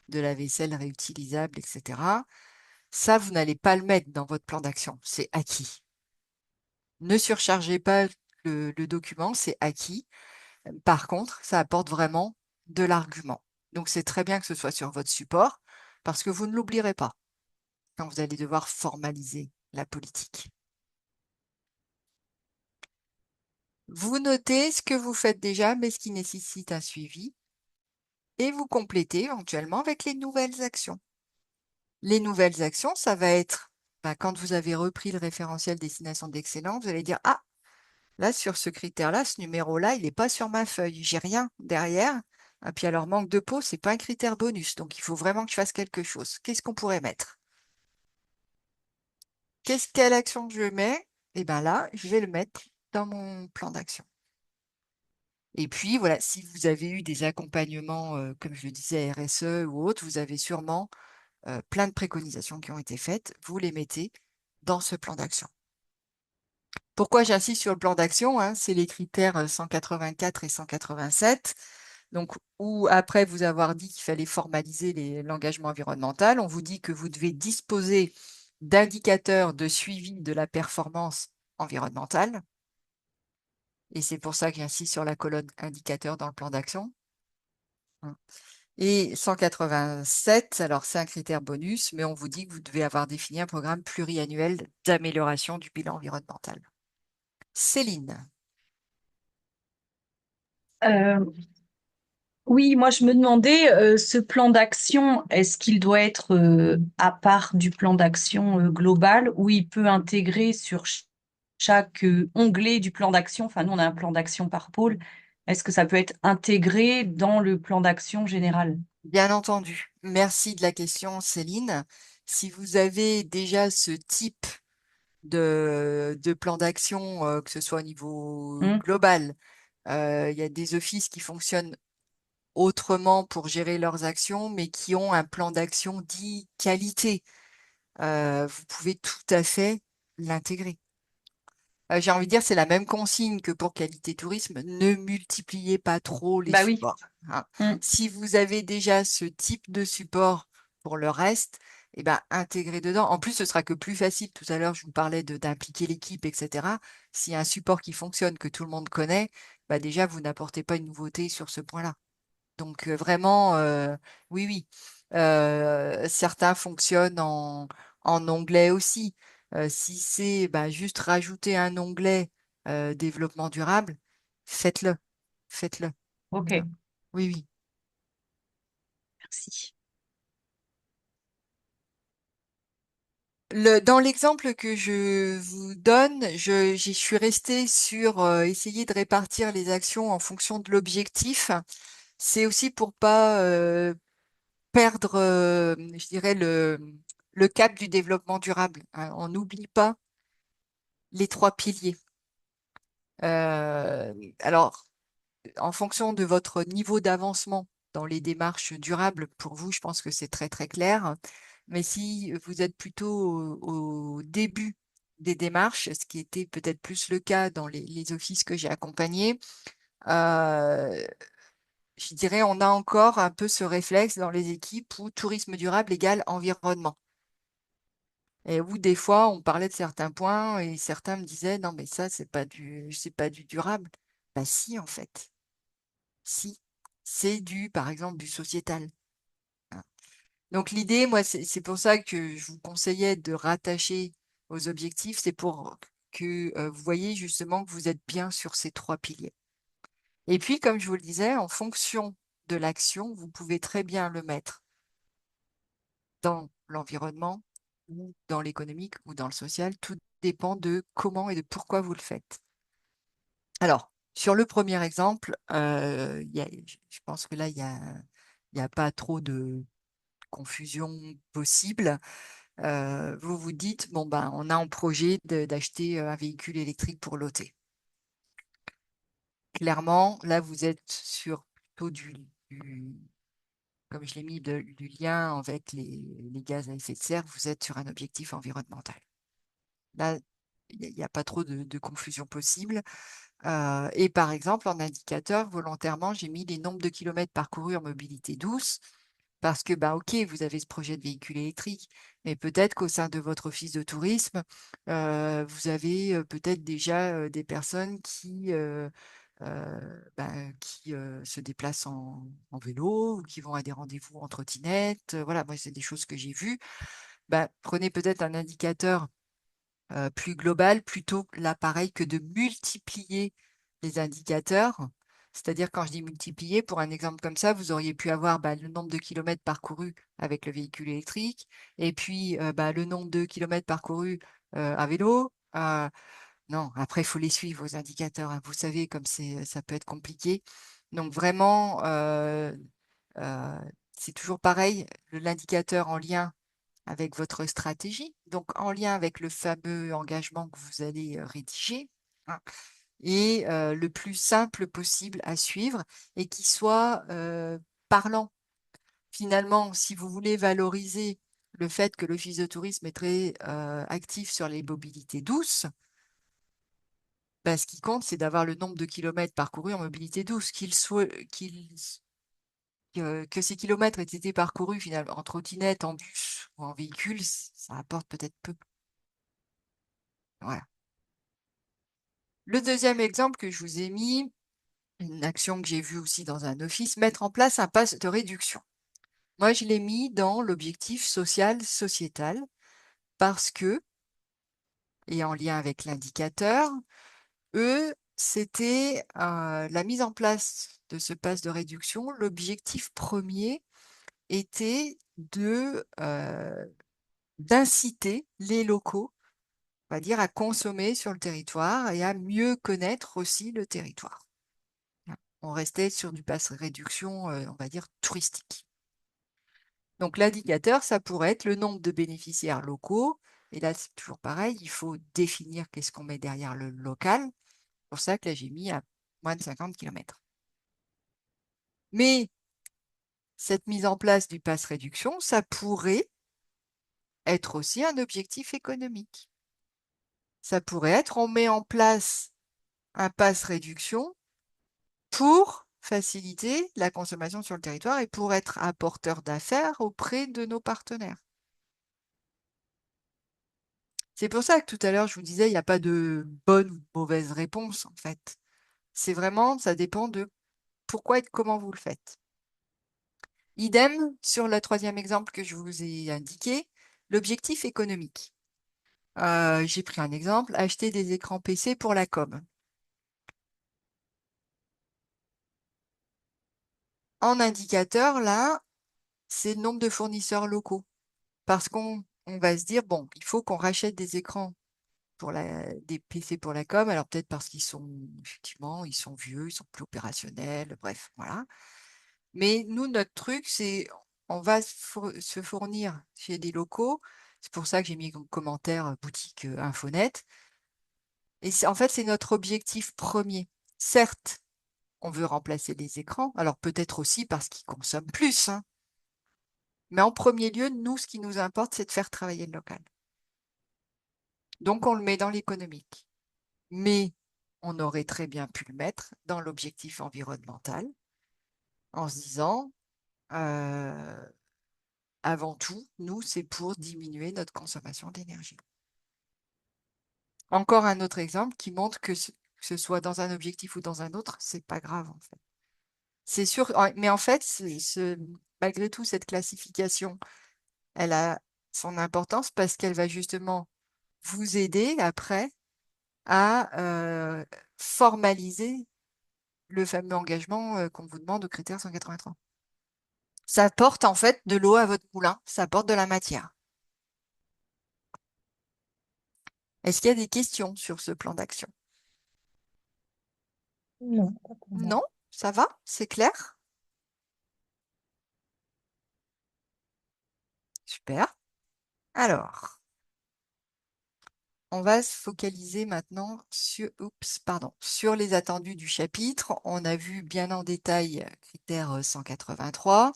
la vaisselle réutilisable, etc. Ça, vous n'allez pas le mettre dans votre plan d'action, c'est acquis. Ne surchargez pas le document, c'est acquis. Par contre, ça apporte vraiment de l'argument. Donc, c'est très bien que ce soit sur votre support parce que vous ne l'oublierez pas quand vous allez devoir formaliser la politique. Vous notez ce que vous faites déjà, mais ce qui nécessite un suivi, et vous complétez éventuellement avec les nouvelles actions. Les nouvelles actions, ça va être, quand vous avez repris le référentiel destination d'excellence, vous allez dire, ah, là, sur ce critère-là, ce numéro-là, il n'est pas sur ma feuille. J'ai rien derrière. Et puis alors, manque de peau, c'est pas un critère bonus. Donc, il faut vraiment que je fasse quelque chose. Qu'est-ce qu'on pourrait mettre? Quelle action que je mets? Eh bien là, je vais le mettre dans mon plan d'action. Et puis, voilà, si vous avez eu des accompagnements, comme je le disais, RSE ou autres, vous avez sûrement plein de préconisations qui ont été faites. Vous les mettez dans ce plan d'action. Pourquoi j'insiste sur le plan d'action, hein, c'est les critères 184 et 187. Donc, où après vous avoir dit qu'il fallait formaliser l'engagement environnemental, on vous dit que vous devez disposer d'indicateurs de suivi de la performance environnementale. Et c'est pour ça que j'insiste sur la colonne indicateur dans le plan d'action. Et 187, alors c'est un critère bonus, mais on vous dit que vous devez avoir défini un programme pluriannuel d'amélioration du bilan environnemental. Céline. Euh, oui, moi je me demandais, ce plan d'action, est-ce qu'il doit être à part du plan d'action global ou il peut intégrer sur chaque onglet du plan d'action, enfin nous on a un plan d'action par pôle, est-ce que ça peut être intégré dans le plan d'action général? Bien entendu. Merci de la question, Céline. Si vous avez déjà ce type de plan d'action, que ce soit au niveau Hmm. global, il y a des offices qui fonctionnent autrement pour gérer leurs actions, mais qui ont un plan d'action dit qualité. Vous pouvez tout à fait l'intégrer. J'ai envie de dire, c'est la même consigne que pour qualité tourisme. Ne multipliez pas trop les Bah oui. supports, hein. Mm. Si vous avez déjà ce type de support pour le reste, eh ben, intégrez dedans. En plus, ce sera que plus facile. Tout à l'heure, je vous parlais d'impliquer l'équipe, etc. S'il y a un support qui fonctionne, que tout le monde connaît, bah déjà, vous n'apportez pas une nouveauté sur ce point-là. Donc vraiment, oui, oui. Certains fonctionnent en onglet aussi. Si c'est bah, juste rajouter un onglet développement durable, faites-le. Faites-le. Ok, Hein. Oui, oui. merci. Dans l'exemple que je vous donne, je suis restée sur essayer de répartir les actions en fonction de l'objectif. C'est aussi pour pas perdre, je dirais, le cap du développement durable, hein. On n'oublie pas les trois piliers. Euh, alors, en fonction de votre niveau d'avancement dans les démarches durables, pour vous, je pense que c'est très, très clair. Mais si vous êtes plutôt au début des démarches, ce qui était peut-être plus le cas dans les offices que j'ai accompagnés, euh, je dirais, on a encore un peu ce réflexe dans les équipes où tourisme durable égale environnement. Et où des fois, on parlait de certains points et certains me disaient, non, mais ça, c'est pas du durable. Bah si, en fait. Si. C'est par exemple, du sociétal, hein. Donc l'idée, moi, c'est pour ça que je vous conseillais de rattacher aux objectifs, c'est pour que vous voyez justement que vous êtes bien sur ces trois piliers. Et puis, comme je vous le disais, en fonction de l'action, vous pouvez très bien le mettre dans l'environnement ou dans l'économique ou dans le social. Tout dépend de comment et de pourquoi vous le faites. Alors, sur le premier exemple, je pense que là, il y a pas trop de confusion possible. Vous vous dites, bon, ben, on a en projet d'acheter un véhicule électrique pour l'OT. Clairement, là, vous êtes sur plutôt comme je l'ai mis, du lien avec les gaz à effet de serre, vous êtes sur un objectif environnemental. Là, il n'y a pas trop de confusion possible. Et par exemple, en indicateur, volontairement, j'ai mis les nombres de kilomètres parcourus en mobilité douce parce que, bah, OK, vous avez ce projet de véhicule électrique, mais peut-être qu'au sein de votre office de tourisme, vous avez peut-être déjà des personnes qui se déplacent en vélo ou qui vont à des rendez-vous en trottinette. Voilà, moi, c'est des choses que j'ai vues. Bah, prenez peut-être un indicateur plus global, plutôt là, pareil, que de multiplier les indicateurs. C'est-à-dire, quand je dis multiplier, pour un exemple comme ça, vous auriez pu avoir bah, le nombre de kilomètres parcourus avec le véhicule électrique, et puis bah, le nombre de kilomètres parcourus à vélo. Non, après, il faut les suivre, vos indicateurs, hein. Vous savez, comme ça peut être compliqué. Donc, vraiment, euh, c'est toujours pareil, l'indicateur en lien avec votre stratégie, donc en lien avec le fameux engagement que vous allez rédiger, hein, et le plus simple possible à suivre et qui soit parlant. Finalement, si vous voulez valoriser le fait que l'Office de tourisme est très actif sur les mobilités douces, ben, ce qui compte, c'est d'avoir le nombre de kilomètres parcourus en mobilité douce, que ces kilomètres aient été parcourus finalement en trottinette, en bus ou en véhicule, ça apporte peut-être peu. Voilà. Le deuxième exemple que je vous ai mis, une action que j'ai vue aussi dans un office, mettre en place un pass de réduction. Moi, je l'ai mis dans l'objectif social sociétal parce que, et en lien avec l'indicateur, eux, c'était la mise en place de ce pass de réduction. L'objectif premier était d'inciter les locaux, on va dire, à consommer sur le territoire et à mieux connaître aussi le territoire. On restait sur du pass réduction, on va dire, touristique. Donc l'indicateur, ça pourrait être le nombre de bénéficiaires locaux. Et là, c'est toujours pareil, il faut définir qu'est-ce qu'on met derrière le local. C'est pour ça que là, j'ai mis à moins de 50 km. Mais cette mise en place du pass réduction, ça pourrait être aussi un objectif économique. Ça pourrait être, on met en place un pass réduction pour faciliter la consommation sur le territoire et pour être un porteur d'affaires auprès de nos partenaires. C'est pour ça que tout à l'heure, je vous disais, il n'y a pas de bonne ou de mauvaise réponse, en fait. C'est vraiment, ça dépend de pourquoi et de comment vous le faites. Idem sur le troisième exemple que je vous ai indiqué, l'objectif économique. J'ai pris un exemple, acheter des écrans PC pour la com. En indicateur, là, c'est le nombre de fournisseurs locaux. Parce qu'on va se dire, bon, il faut qu'on rachète des écrans pour des PC pour la com. Alors peut-être parce qu'ils sont, effectivement, ils sont vieux, ils sont plus opérationnels, bref, voilà. Mais nous, notre truc, c'est on va se fournir chez des locaux. C'est pour ça que j'ai mis comme commentaire boutique Infonet. Et en fait, c'est notre objectif premier. Certes, on veut remplacer les écrans, alors peut-être aussi parce qu'ils consomment plus, hein. Mais en premier lieu, nous, ce qui nous importe, c'est de faire travailler le local. Donc, on le met dans l'économique. Mais on aurait très bien pu le mettre dans l'objectif environnemental en se disant, avant tout, nous, c'est pour diminuer notre consommation d'énergie. Encore un autre exemple qui montre que ce soit dans un objectif ou dans un autre, c'est pas grave en fait. C'est sûr, mais en fait, malgré tout, cette classification, elle a son importance parce qu'elle va justement vous aider après à formaliser le fameux engagement qu'on vous demande au critère 183. Ça apporte en fait de l'eau à votre moulin, ça apporte de la matière. Est-ce qu'il y a des questions sur ce plan d'action? Non, pas pour moi. Non? Ça va? C'est clair? Super. Alors, on va se focaliser maintenant sur les attendus du chapitre. On a vu bien en détail critère 183.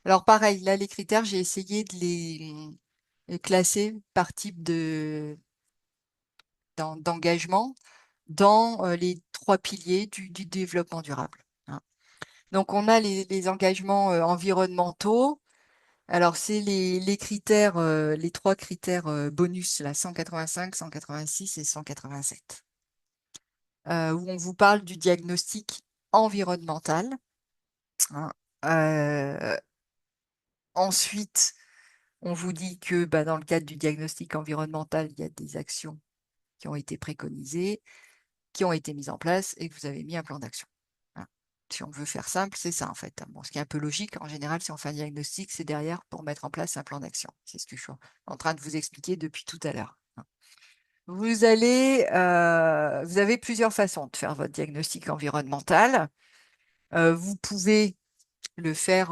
Alors pareil, là les critères, j'ai essayé de les classer par type d'engagement dans les trois piliers du développement durable, hein. Donc on a les engagements environnementaux. Alors, c'est les critères, les trois critères bonus, là, 185, 186 et 187, où on vous parle du diagnostic environnemental, hein. Euh, Ensuite, on vous dit que bah, dans le cadre du diagnostic environnemental, il y a des actions qui ont été préconisées, qui ont été mises en place et que vous avez mis un plan d'action, hein. Si on veut faire simple, c'est ça en fait, hein. Bon, ce qui est un peu logique, en général, si on fait un diagnostic, c'est derrière pour mettre en place un plan d'action. C'est ce que je suis en train de vous expliquer depuis tout à l'heure, hein. Vous avez plusieurs façons de faire votre diagnostic environnemental. Vous pouvez le faire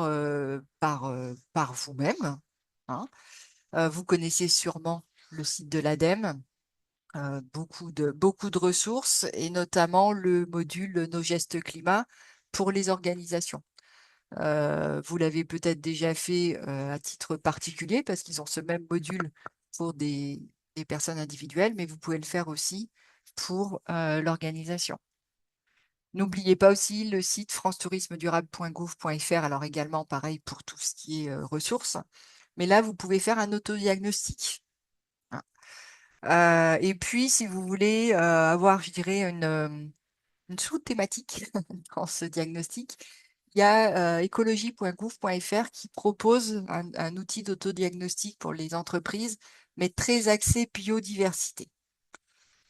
par vous-même, hein. Vous connaissez sûrement le site de l'ADEME, beaucoup de ressources et notamment le module Nos gestes climat pour les organisations. Vous l'avez peut-être déjà fait à titre particulier parce qu'ils ont ce même module pour des personnes individuelles, mais vous pouvez le faire aussi pour l'organisation. N'oubliez pas aussi le site francetourismedurable.gouv.fr, alors également pareil pour tout ce qui est ressources, mais là vous pouvez faire un autodiagnostic, hein. Et puis si vous voulez avoir, je dirais, une sous-thématique dans ce diagnostic, il y a écologie.gouv.fr qui propose un outil d'autodiagnostic pour les entreprises, mais très axé biodiversité.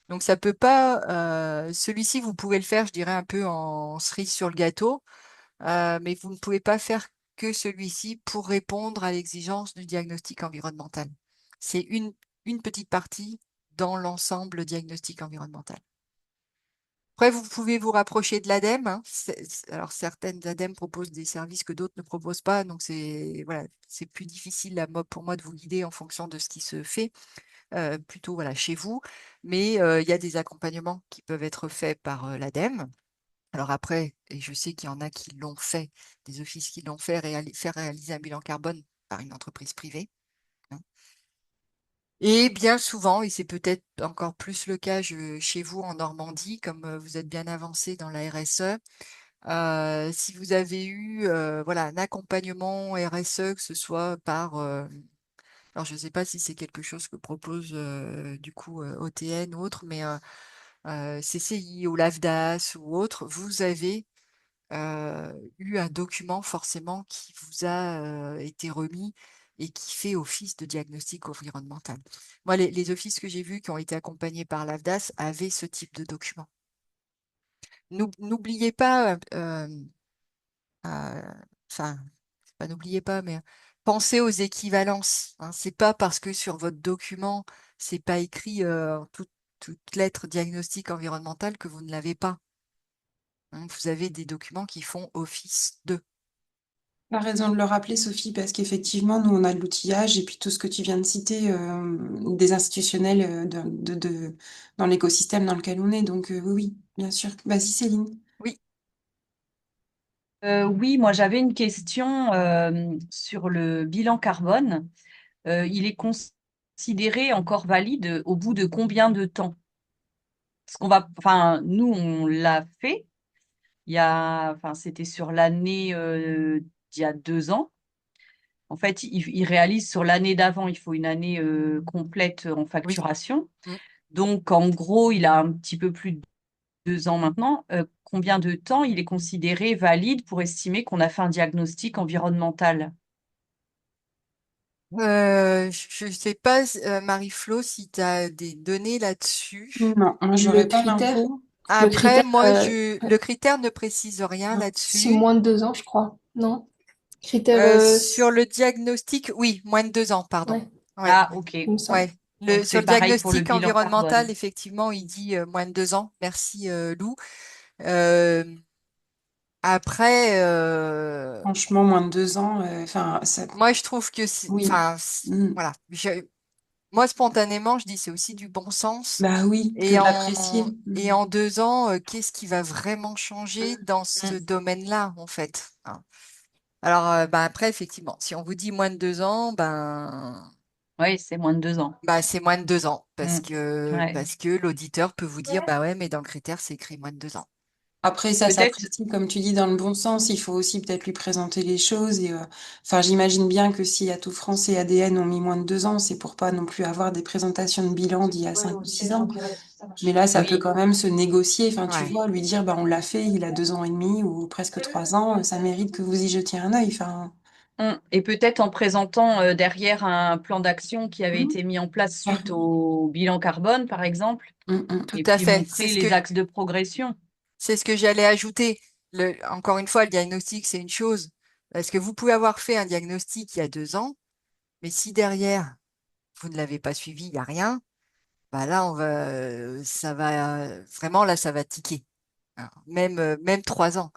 Donc ça peut pas, celui-ci vous pouvez le faire, je dirais un peu en cerise sur le gâteau, mais vous ne pouvez pas faire que celui-ci pour répondre à l'exigence du diagnostic environnemental. C'est une petite partie dans l'ensemble diagnostic environnemental. Après, vous pouvez vous rapprocher de l'ADEME, hein. Alors, certaines ADEME proposent des services que d'autres ne proposent pas, donc c'est voilà, c'est plus difficile pour moi de vous guider en fonction de ce qui se fait, plutôt voilà, chez vous. Mais il y a des accompagnements qui peuvent être faits par l'ADEME Alors après, et je sais qu'il y en a qui l'ont fait, des offices qui l'ont fait, faire réaliser un bilan carbone par une entreprise privée, hein. Et bien souvent, et c'est peut-être encore plus le cas chez vous en Normandie, comme vous êtes bien avancé dans la RSE, si vous avez eu voilà, un accompagnement RSE, que ce soit par, alors je ne sais pas si c'est quelque chose que propose du coup OTN ou autre, mais CCI ou l'AFDAS ou autre, vous avez eu un document forcément qui vous a été remis et qui fait office de diagnostic environnemental. Moi, les offices que j'ai vus qui ont été accompagnés par l'AFDAS avaient ce type de document. N'oubliez pas, enfin, c'est pas n'oubliez pas, mais pensez aux équivalences, hein. C'est pas parce que sur votre document, c'est pas écrit toute lettre diagnostic environnemental que vous ne l'avez pas, hein. Vous avez des documents qui font office de. Tu as raison de le rappeler, Sophie, parce qu'effectivement, nous, on a de l'outillage et puis tout ce que tu viens de citer, des institutionnels dans l'écosystème dans lequel on est. Donc, oui, oui, bien sûr. Vas-y, Céline. Oui. Oui, moi j'avais une question sur le bilan carbone. Il est considéré encore valide au bout de combien de temps? Parce qu'on va, enfin, nous on l'a fait. Enfin, c'était sur l'année d'il y a 2 ans. En fait, il réalise sur l'année d'avant. Il faut une année complète en Oui. facturation. Mm. Donc, en gros, il a un petit peu plus de 2 ans maintenant. Combien de temps il est considéré valide pour estimer qu'on a fait un diagnostic environnemental? Je ne sais pas, Marie-Flo, si tu as des données là-dessus. Non, moi, Le j'aurais pas critère, l'info. le Après, critère, moi, ouais, le critère ne précise rien si là-dessus. moins de 2 ans, je crois. Non? Critère, Sur le diagnostic, oui, moins de 2 ans, pardon. ouais, Ouais, Ah, ok. il me semble. ouais. Donc, Sur c'est le pareil pour le diagnostic bilan environnemental, carbone. effectivement, il dit moins de 2 ans. Merci, Lou. Euh, après, Franchement, moins de 2 ans, enfin, moi, je trouve que, oui. enfin, Mm. voilà. Moi, spontanément, je dis c'est aussi du bon sens. Bah oui, que de l'apprécier. Et Mm. en 2 ans, qu'est-ce qui va vraiment changer dans ce Mm. domaine-là, en fait, hein. Alors, ben, après, effectivement, si on vous dit moins de 2 ans, Oui, c'est moins de 2 ans. c'est moins de 2 ans, Mm. Ouais. parce que l'auditeur peut vous dire, bah ouais, mais dans le critère, c'est écrit moins de 2 ans. Après, ça Peut-être, s'apprécie, comme tu dis, dans le bon sens. Il faut aussi peut-être lui présenter les choses. Et, enfin, j'imagine bien que si Atout France et ADN ont mis moins de 2 ans, c'est pour pas non plus avoir des présentations de bilan d'il y a 5 ou 6 ans. Mais là, ça peut oui. quand même se négocier. Enfin, tu Ouais. vois, lui dire, bah, on l'a fait, il a 2 ans et demi ou presque 3 ans, ça mérite que vous y jetiez un œil. Enfin, Et peut-être en présentant derrière un plan d'action qui avait mm, été mis en place suite carrément. au bilan carbone, par exemple, Tout et à puis fait. montrer les axes de progression. C'est ce que j'allais ajouter. Encore une fois, le diagnostic, c'est une chose. Parce que vous pouvez avoir fait un diagnostic il y a 2 ans, mais si derrière, vous ne l'avez pas suivi, il n'y a rien, bah là, ça va, vraiment, là, ça va tiquer, hein. Même 3 ans.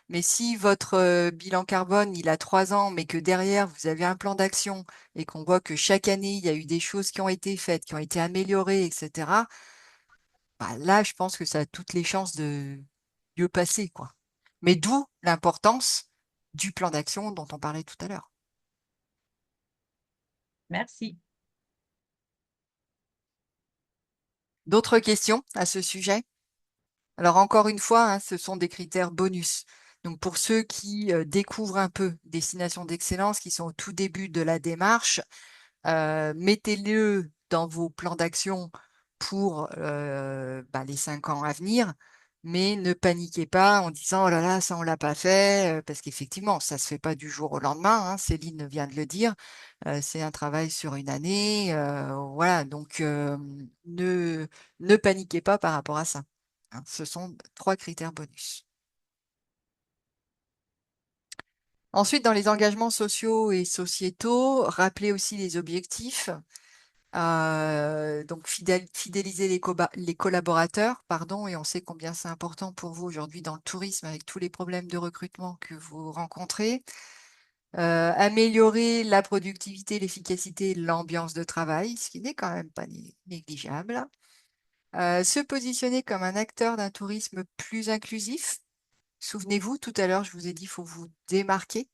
Mais si votre bilan carbone, il a 3 ans, mais que derrière, vous avez un plan d'action et qu'on voit que chaque année, il y a eu des choses qui ont été faites, qui ont été améliorées, etc., bah là, je pense que ça a toutes les chances de mieux passer, quoi. Mais d'où l'importance du plan d'action dont on parlait tout à l'heure. Merci. D'autres questions à ce sujet? Alors encore une fois, hein, ce sont des critères bonus. Donc pour ceux qui découvrent un peu Destination d'Excellence, qui sont au tout début de la démarche, mettez-le dans vos plans d'action pour les 5 ans à venir, mais ne paniquez pas en disant oh là là, ça on l'a pas fait, parce qu'effectivement, ça se fait pas du jour au lendemain, hein, Céline vient de le dire, c'est un travail sur une année, voilà, donc ne paniquez pas par rapport à ça, hein. Ce sont 3 critères bonus. Ensuite, dans les engagements sociaux et sociétaux, rappelez aussi les objectifs. Donc fidéliser les collaborateurs, pardon, et on sait combien c'est important pour vous aujourd'hui dans le tourisme avec tous les problèmes de recrutement que vous rencontrez. Améliorer la productivité, l'efficacité et l'ambiance de travail, ce qui n'est quand même pas négligeable. Se positionner comme un acteur d'un tourisme plus inclusif. Souvenez-vous, tout à l'heure, je vous ai dit, il faut vous démarquer.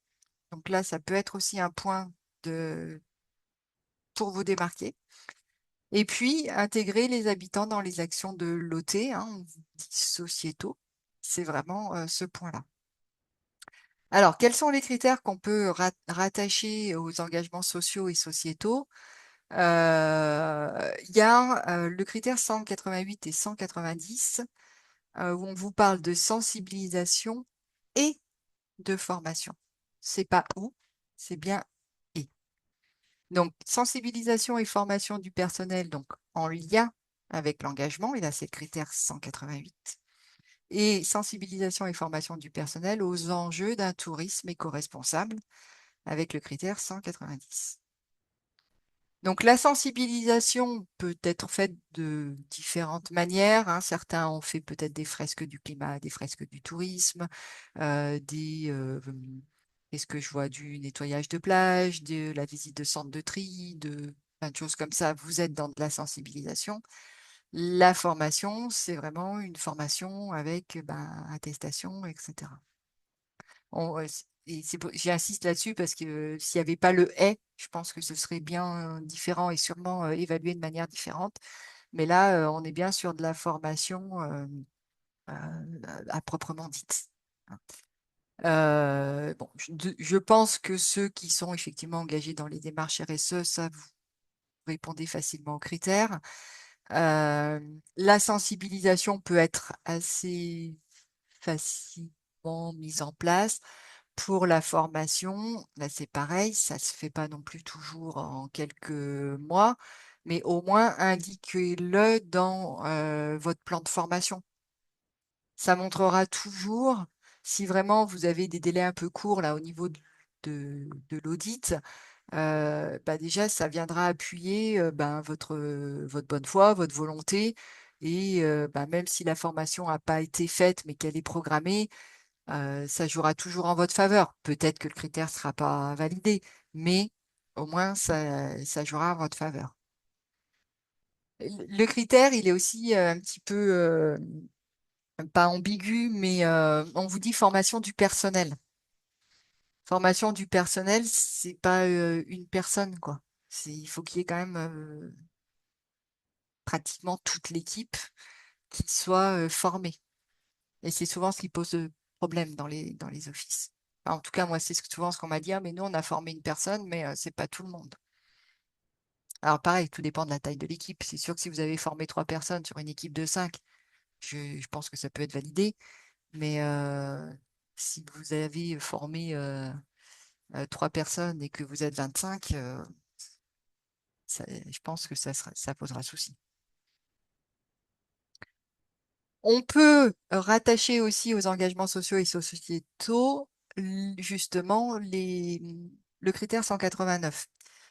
Donc là, ça peut être aussi un point pour vous démarquer. Et puis, intégrer les habitants dans les actions de l'OT, hein, on dit sociétaux. C'est vraiment ce point-là. Alors, quels sont les critères qu'on peut rattacher aux engagements sociaux et sociétaux? Il y a le critère 188 et 190 où on vous parle de sensibilisation et de formation. C'est pas ou, c'est bien et. Donc, sensibilisation et formation du personnel, donc en lien avec l'engagement, et là c'est le critère 188, et sensibilisation et formation du personnel aux enjeux d'un tourisme éco-responsable avec le critère 190. Donc la sensibilisation peut être faite de différentes manières, hein. Certains ont fait peut-être des fresques du climat, des fresques du tourisme, qu'est-ce que je vois, du nettoyage de plage, de la visite de centres de tri, de plein de choses comme ça. Vous êtes dans de la sensibilisation. La formation, c'est vraiment une formation avec attestation, etc. J'insiste là-dessus parce que s'il n'y avait pas le « et », je pense que ce serait bien différent et sûrement évalué de manière différente. Mais là, on est bien sur de la formation à proprement dite, hein. Bon, je pense que ceux qui sont effectivement engagés dans les démarches RSE, ça, vous répondez facilement aux critères. La sensibilisation peut être assez facilement mise en place. Pour la formation, là c'est pareil, ça se fait pas non plus toujours en quelques mois, mais au moins indiquez-le dans votre plan de formation. Ça montrera toujours si vraiment vous avez des délais un peu courts là au niveau de l'audit. Déjà, ça viendra appuyer votre bonne foi, votre volonté. Et même si la formation n'a pas été faite, mais qu'elle est programmée, ça jouera toujours en votre faveur. Peut-être que le critère ne sera pas validé, mais au moins ça jouera en votre faveur. Le critère, il est aussi un petit peu pas ambigu, mais on vous dit formation du personnel. Formation du personnel, c'est pas une personne, quoi. Il faut qu'il y ait quand même pratiquement toute l'équipe qui soit formée. Et c'est souvent ce qui pose problème dans les offices. Enfin, en tout cas, moi, c'est souvent ce qu'on m'a dit. Ah, mais nous, on a formé une personne, mais c'est pas tout le monde. Alors, pareil, tout dépend de la taille de l'équipe. C'est sûr que si vous avez formé 3 personnes sur une équipe de 5, je pense que ça peut être validé. Mais si vous avez formé 3 personnes et que vous êtes 25, je pense que ça posera souci. On peut rattacher aussi aux engagements sociaux et sociétaux, justement, le critère 189.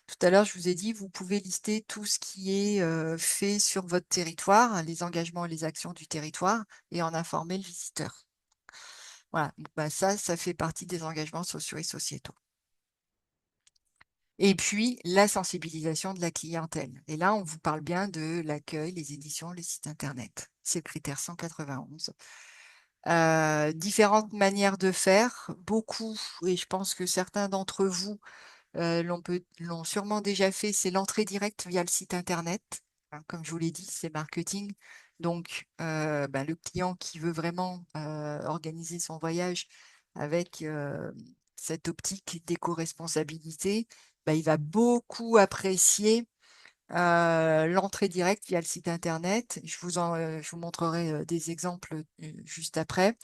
Tout à l'heure, je vous ai dit, vous pouvez lister tout ce qui est fait sur votre territoire, hein, les engagements et les actions du territoire, et en informer le visiteur. Voilà, ça fait partie des engagements sociaux et sociétaux. Et puis, la sensibilisation de la clientèle. Et là, on vous parle bien de l'accueil, les éditions, les sites Internet. C'est le critère 191. Différentes manières de faire, beaucoup, et je pense que certains d'entre vous l'ont sûrement déjà fait, c'est l'entrée directe via le site Internet. Hein, comme je vous l'ai dit, c'est marketing. Donc, le client qui veut vraiment organiser son voyage avec cette optique d'éco-responsabilité, il va beaucoup apprécier l'entrée directe via le site Internet. Je vous montrerai des exemples juste après,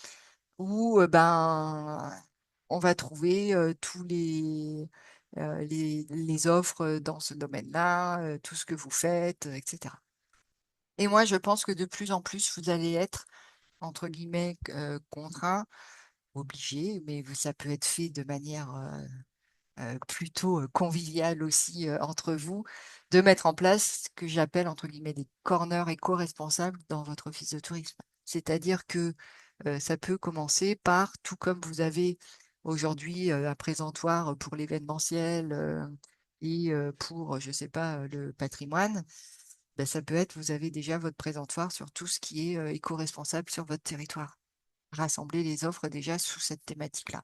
où on va trouver tous les offres dans ce domaine-là, tout ce que vous faites, etc. Et moi, je pense que de plus en plus, vous allez être, entre guillemets, contraint, obligé, mais ça peut être fait de manière plutôt conviviale aussi entre vous, de mettre en place ce que j'appelle, entre guillemets, des corners éco-responsables dans votre office de tourisme. C'est-à-dire que ça peut commencer par, tout comme vous avez aujourd'hui un présentoir pour l'événementiel et pour, je sais pas, le patrimoine, ça peut être, vous avez déjà votre présentoir sur tout ce qui est éco-responsable sur votre territoire. rassembler les offres déjà sous cette thématique-là.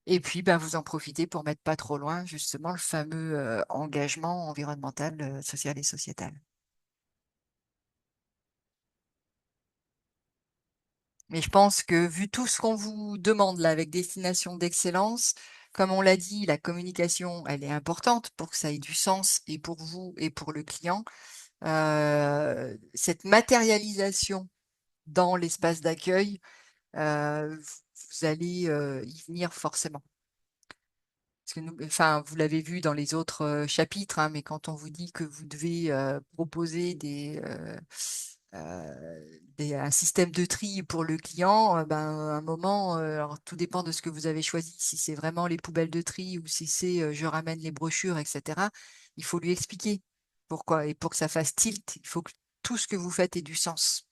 Et puis, ben, vous en profitez pour mettre pas trop loin, justement, le fameux engagement environnemental, social et sociétal. Mais je pense que vu tout ce qu'on vous demande là avec destination d'excellence, comme on l'a dit, la communication, elle est importante pour que ça ait du sens et pour vous et pour le client. Cette matérialisation dans l'espace d'accueil, vous allez y venir forcément. Parce que enfin, vous l'avez vu dans les autres chapitres, hein, mais quand on vous dit que vous devez proposer un système de tri pour le client, ben, à un moment, alors, tout dépend de ce que vous avez choisi, si c'est vraiment les poubelles de tri ou si c'est je ramène les brochures, etc. Il faut lui expliquer pourquoi. Et pour que ça fasse tilt, il faut que tout ce que vous faites ait du sens.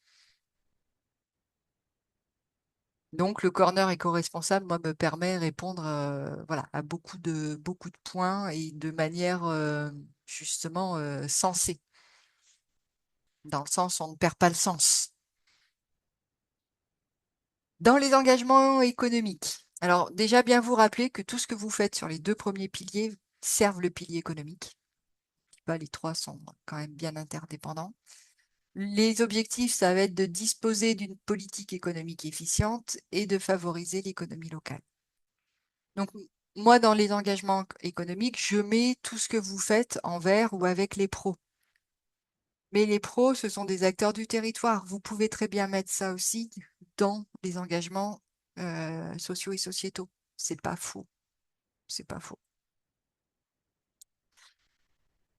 Donc, le corner éco-responsable, moi, me permet de répondre voilà, à beaucoup de points et de manière justement sensée, dans le sens où on ne perd pas le sens. Dans les engagements économiques, alors déjà bien vous rappeler que tout ce que vous faites sur les 2 premiers piliers servent le pilier économique. Pas les 3 sont quand même bien interdépendants. Les objectifs, ça va être de disposer d'une politique économique efficiente et de favoriser l'économie locale. Donc, moi, dans les engagements économiques, je mets tout ce que vous faites envers ou avec les pros. Mais les pros, ce sont des acteurs du territoire. Vous pouvez très bien mettre ça aussi dans les engagements sociaux et sociétaux. C'est pas faux. C'est pas faux.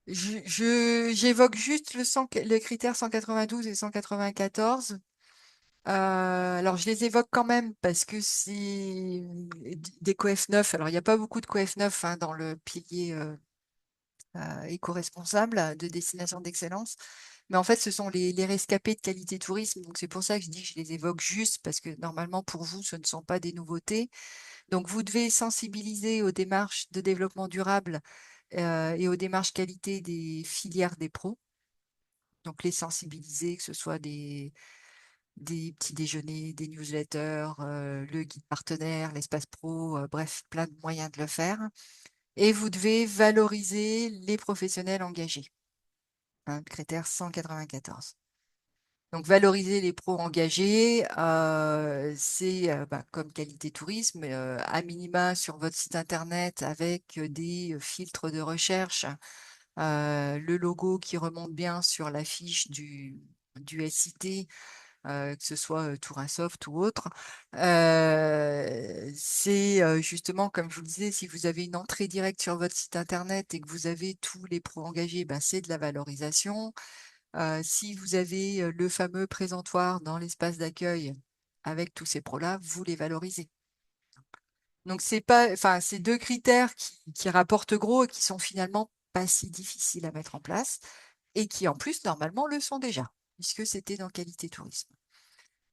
J'évoque juste le critère 192 et 194. Alors, je les évoque quand même parce que c'est des coef 9. Alors, il n'y a pas beaucoup de coef 9 hein, dans le pilier éco-responsable de destination d'excellence. Mais en fait, ce sont les rescapés de qualité tourisme. Donc, c'est pour ça que je dis que je les évoque juste parce que normalement, pour vous, ce ne sont pas des nouveautés. Donc, vous devez sensibiliser aux démarches de développement durable et aux démarches qualité des filières des pros. Donc, les sensibiliser, que ce soit des petits déjeuners, des newsletters, le guide partenaire, l'espace pro, bref, plein de moyens de le faire. Et vous devez valoriser les professionnels engagés. Hein, critère 194. Donc, valoriser les pros engagés, c'est bah, comme qualité tourisme, à minima sur votre site internet avec des filtres de recherche, le logo qui remonte bien sur la fiche du SIT, que ce soit Tourasoft ou autre. C'est justement, comme je vous le disais, si vous avez une entrée directe sur votre site internet et que vous avez tous les pros engagés, ben, c'est de la valorisation. Si vous avez le fameux présentoir dans l'espace d'accueil avec tous ces pros-là, vous les valorisez. Donc, c'est pas, enfin, c'est 2 critères qui rapportent gros et qui sont finalement pas si difficiles à mettre en place et qui, en plus, normalement, le sont déjà, puisque c'était dans qualité tourisme.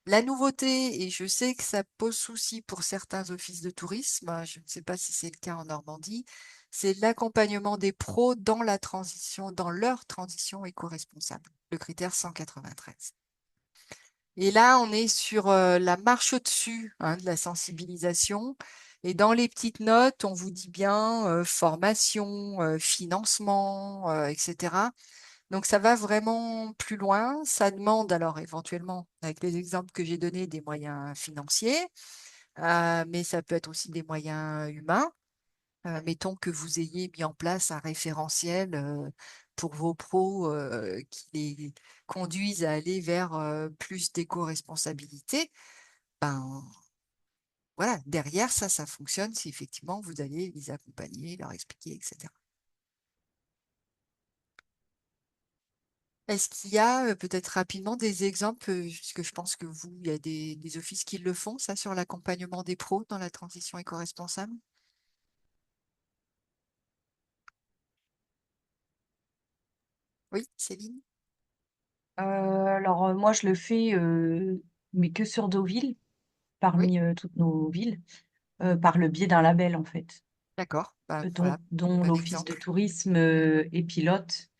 La nouveauté, et je sais que ça pose souci pour certains offices de tourisme, je ne sais pas si c'est le cas en Normandie, c'est l'accompagnement des pros dans la transition, dans leur transition éco-responsable, le critère 193. Et là, on est sur la marche au-dessus hein, de la sensibilisation. Et dans les petites notes, on vous dit bien formation, financement, etc. Donc ça va vraiment plus loin. Ça demande alors éventuellement, avec les exemples que j'ai donnés, des moyens financiers, mais ça peut être aussi des moyens humains. Mettons que vous ayez mis en place un référentiel pour vos pros qui les conduisent à aller vers plus d'éco-responsabilité. Ben voilà, derrière ça fonctionne si effectivement vous allez les accompagner, leur expliquer, etc. Est-ce qu'il y a peut-être rapidement des exemples, puisque je pense que vous, il y a des offices qui le font, ça, sur l'accompagnement des pros dans la transition éco-responsable? Oui, Céline? Alors, moi, je le fais, mais que sur Deauville, Oui, parmi toutes nos villes, par le biais d'un label, en fait, d'accord. Bah, dont, voilà, dont bon l'Office de exemple. tourisme est pilote.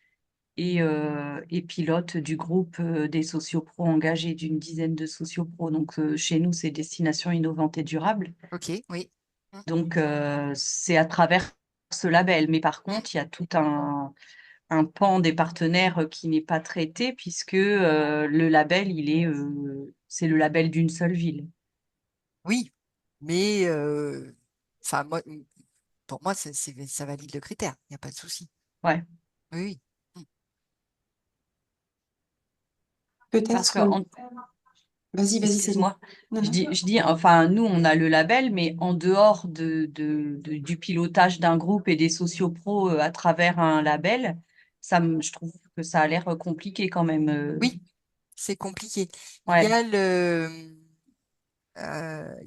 et pilote du groupe des sociopros engagés, d'une dizaine de sociopros. Donc, chez nous, c'est Destination Innovante et Durable. Ok, oui. Donc, c'est à travers ce label. Mais par contre, il y a tout un pan des partenaires qui n'est pas traité, puisque le label, c'est le label d'une seule ville. Oui, mais enfin, pour moi, ça valide le critère, il n'y a pas de souci. Ouais. Oui, oui. Parce Peut-être, que, vas-y, Céline. excuse-moi, Non, je non. dis, enfin, nous, on a le label, mais en dehors du pilotage d'un groupe et des sociopros à travers un label, je trouve que ça a l'air compliqué quand même. Oui, c'est compliqué. Ouais. Il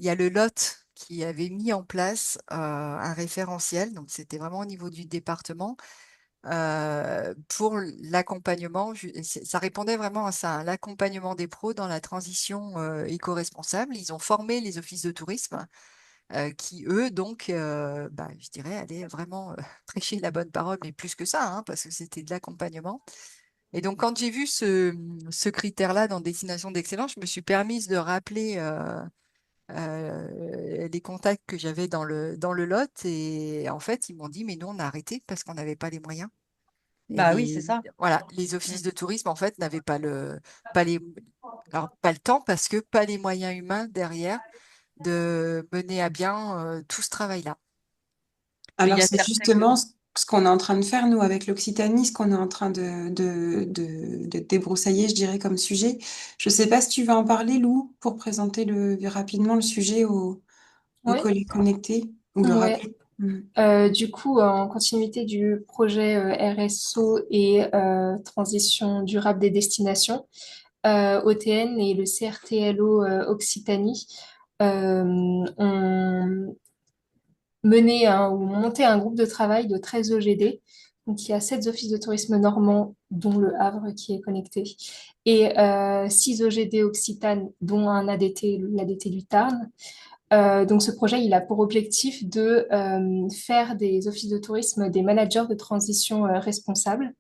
y a le LOT qui avait mis en place un référentiel, donc c'était vraiment au niveau du département, pour l'accompagnement. Ça répondait vraiment à ça, hein, l'accompagnement des pros dans la transition éco-responsable. Ils ont formé les offices de tourisme qui, eux, donc, je dirais, allaient vraiment prêcher la bonne parole, mais plus que ça, hein, parce que c'était de l'accompagnement. Et donc, quand j'ai vu ce critère-là dans Destination d'excellence, je me suis permise de rappeler les contacts que j'avais dans le Lot. Et en fait, ils m'ont dit, mais nous, on a arrêté parce qu'on n'avait pas les moyens. Et Bah oui, c'est ça. voilà, les Mm. offices de tourisme, en fait, n'avaient pas les, alors, pas le temps parce que pas les moyens humains derrière de mener à bien tout ce travail-là. Mais il y Alors, a c'est certains. justement ce qu'on est en train de faire, nous, avec l'Occitanie, ce qu'on est en train de débroussailler, je dirais, comme sujet. Je ne sais pas si tu vas en parler, Lou, pour présenter rapidement le sujet aux Oui, collègues connectés, ou le ouais. rappeler. Mm. Du coup, en continuité du projet RSO et transition durable des destinations, OTN et le CRTLO Occitanie ont ou monté un groupe de travail de 13 OGD. Donc, il y a 7 offices de tourisme normands, dont le Havre qui est connecté, et 6 OGD Occitane, dont un ADT, l'ADT du Tarn. Donc, ce projet, il a pour objectif de faire des offices de tourisme des managers de transition responsables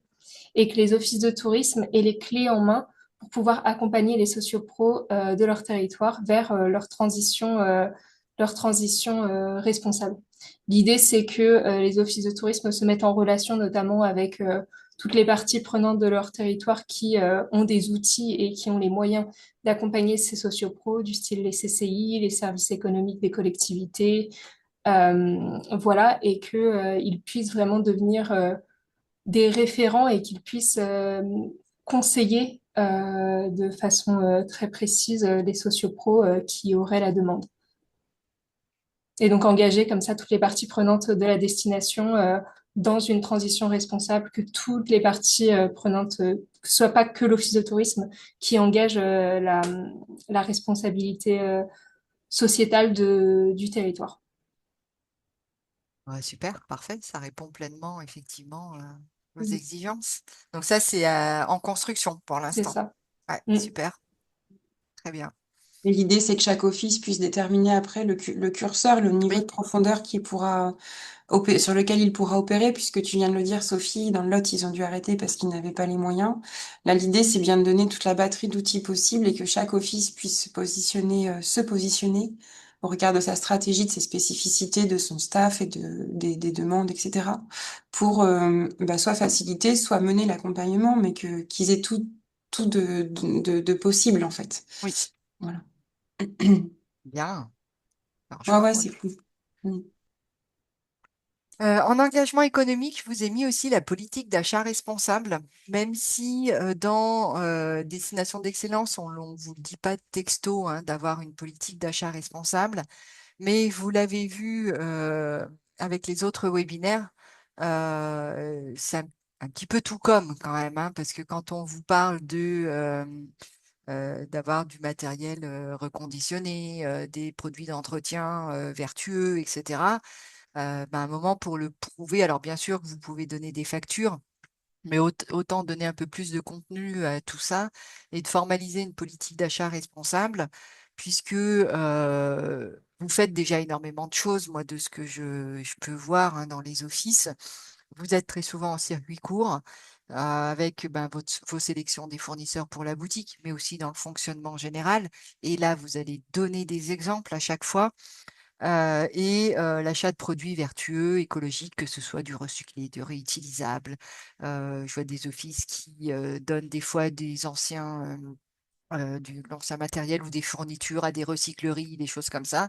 et que les offices de tourisme aient les clés en main pour pouvoir accompagner les sociopros de leur territoire vers leur transition responsable. L'idée, c'est que les offices de tourisme se mettent en relation notamment avec toutes les parties prenantes de leur territoire qui ont des outils et qui ont les moyens d'accompagner ces sociopros, du style les CCI, les services économiques des collectivités, voilà, et qu'ils puissent vraiment devenir des référents et qu'ils puissent conseiller de façon très précise les sociopros qui auraient la demande. Et donc engager comme ça toutes les parties prenantes de la destination dans une transition responsable, que toutes les parties prenantes, que ce soit pas que l'office de tourisme qui engage la responsabilité sociétale du territoire. Ouais, super, parfait. Ça répond pleinement, effectivement, aux Mm. exigences. Donc ça, c'est en construction pour C'est l'instant. ça. Ouais, Mm. super, très bien. Et l'idée, c'est que chaque office puisse déterminer après le curseur, le niveau de Oui, profondeur sur lequel il pourra opérer, puisque tu viens de le dire, Sophie, dans le Lot, ils ont dû arrêter parce qu'ils n'avaient pas les moyens. Là, l'idée, c'est bien de donner toute la batterie d'outils possibles et que chaque office puisse se positionner au regard de sa stratégie, de ses spécificités, de son staff et des demandes, etc., pour soit faciliter, soit mener l'accompagnement, mais qu'ils aient tout de possible, en fait. oui, Voilà. bien. Alors, je Ouais, vois ouais, qu'on c'est cool. Mm. En engagement économique, je vous ai mis aussi la politique d'achat responsable, même si dans Destination d'excellence, on ne vous le dit pas texto hein, d'avoir une politique d'achat responsable, mais vous l'avez vu avec les autres webinaires, c'est un petit peu tout comme quand même, hein, parce que quand on vous parle d'avoir du matériel reconditionné, des produits d'entretien vertueux, etc. Un moment pour le prouver. Alors bien sûr, vous pouvez donner des factures, mais autant donner un peu plus de contenu à tout ça et de formaliser une politique d'achat responsable, puisque vous faites déjà énormément de choses, moi, de ce que je peux voir hein, dans les offices. Vous êtes très souvent en circuit court. avec vos sélections des fournisseurs pour la boutique, mais aussi dans le fonctionnement général. Et là, vous allez donner des exemples à chaque fois. L'achat de produits vertueux, écologiques, que ce soit du recyclé, du réutilisable. Je vois des offices qui donnent des fois des anciens de l'ancien matériel ou des fournitures à des recycleries, des choses comme ça.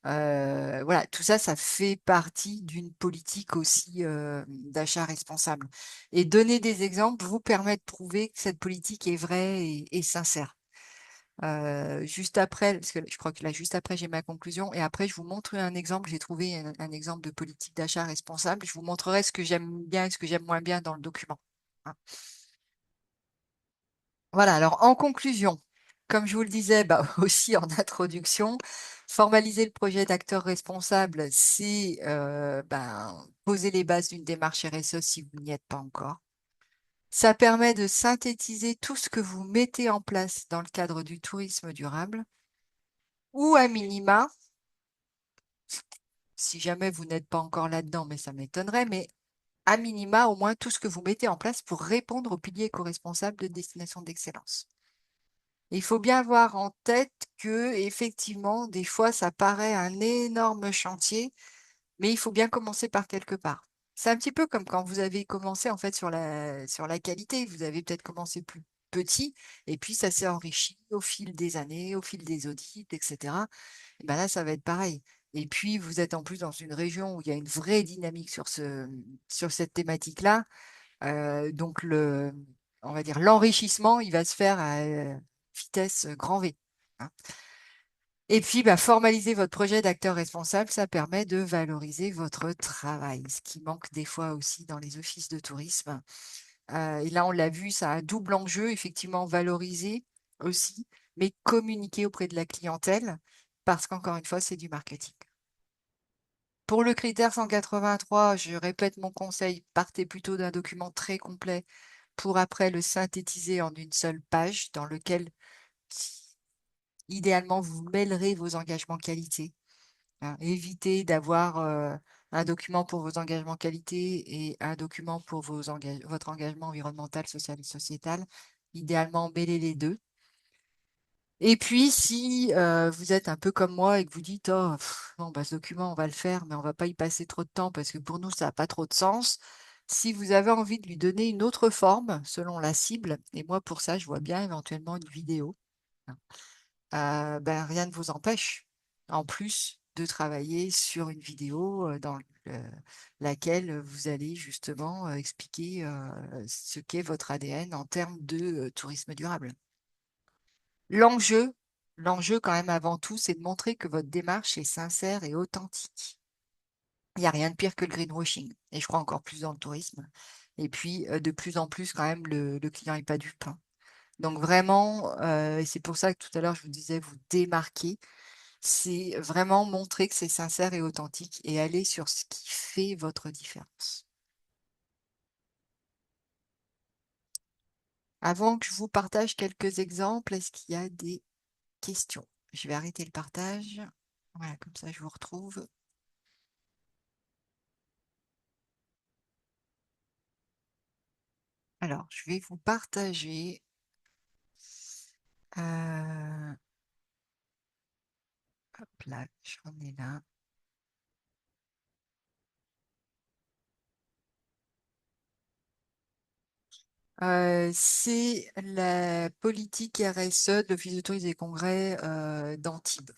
Voilà, tout ça, ça fait partie d'une politique aussi d'achat responsable. Et donner des exemples vous permet de prouver que cette politique est vraie et sincère. Juste après, parce que je crois que là, juste après, j'ai ma conclusion. Et après, je vous montre un exemple. J'ai trouvé un exemple de politique d'achat responsable. Je vous montrerai ce que j'aime bien et ce que j'aime moins bien dans le document. Hein. Voilà, alors en conclusion, comme je vous le disais aussi en introduction, formaliser le projet d'acteur responsable, c'est poser les bases d'une démarche RSE si vous n'y êtes pas encore. Ça permet de synthétiser tout ce que vous mettez en place dans le cadre du tourisme durable, ou à minima, si jamais vous n'êtes pas encore là-dedans, mais ça m'étonnerait, mais à minima, au moins tout ce que vous mettez en place pour répondre au pilier éco-responsable de destination d'excellence. Il faut bien avoir en tête que, effectivement, des fois, ça paraît un énorme chantier, mais il faut bien commencer par quelque part. C'est un petit peu comme quand vous avez commencé en fait sur la qualité. Vous avez peut-être commencé plus petit et puis ça s'est enrichi au fil des années, au fil des audits, etc. Et ben là, ça va être pareil. Et puis, vous êtes en plus dans une région où il y a une vraie dynamique sur cette thématique-là. Donc, on va dire l'enrichissement, il va se faire à vitesse grand V. Hein. Et puis, formaliser votre projet d'acteur responsable, ça permet de valoriser votre travail, ce qui manque des fois aussi dans les offices de tourisme. Et là, on l'a vu, ça a un double enjeu, effectivement, valoriser aussi, mais communiquer auprès de la clientèle, parce qu'encore une fois, c'est du marketing. Pour le critère 183, je répète mon conseil, partez plutôt d'un document très complet pour après le synthétiser en une seule page dans lequel, idéalement, vous mêlerez vos engagements qualité. Hein. Évitez d'avoir un document pour vos engagements qualité et un document pour votre engagement environnemental, social et sociétal. Idéalement, mêlez les deux. Et puis, si vous êtes un peu comme moi et que vous dites, oh, non, ce document, on va le faire, mais on va pas y passer trop de temps parce que pour nous, ça n'a pas trop de sens. Si vous avez envie de lui donner une autre forme selon la cible, et moi, pour ça, je vois bien éventuellement une vidéo, rien ne vous empêche, en plus, de travailler sur une vidéo dans laquelle vous allez justement expliquer ce qu'est votre ADN en termes de tourisme durable. L'enjeu, l'enjeu quand même avant tout, c'est de montrer que votre démarche est sincère et authentique. Il n'y a rien de pire que le greenwashing, et je crois encore plus dans le tourisme. Et puis, de plus en plus, quand même, le client n'est pas dupe. Hein. Donc vraiment, et c'est pour ça que tout à l'heure, je vous disais, vous démarquer, c'est vraiment montrer que c'est sincère et authentique et aller sur ce qui fait votre différence. Avant que je vous partage quelques exemples, est-ce qu'il y a des questions? Je vais arrêter le partage. Voilà, comme ça, je vous retrouve. Alors, je vais vous partager. Hop là, j'en ai là. C'est la politique RSE de l'Office de tourisme et congrès d'Antibes.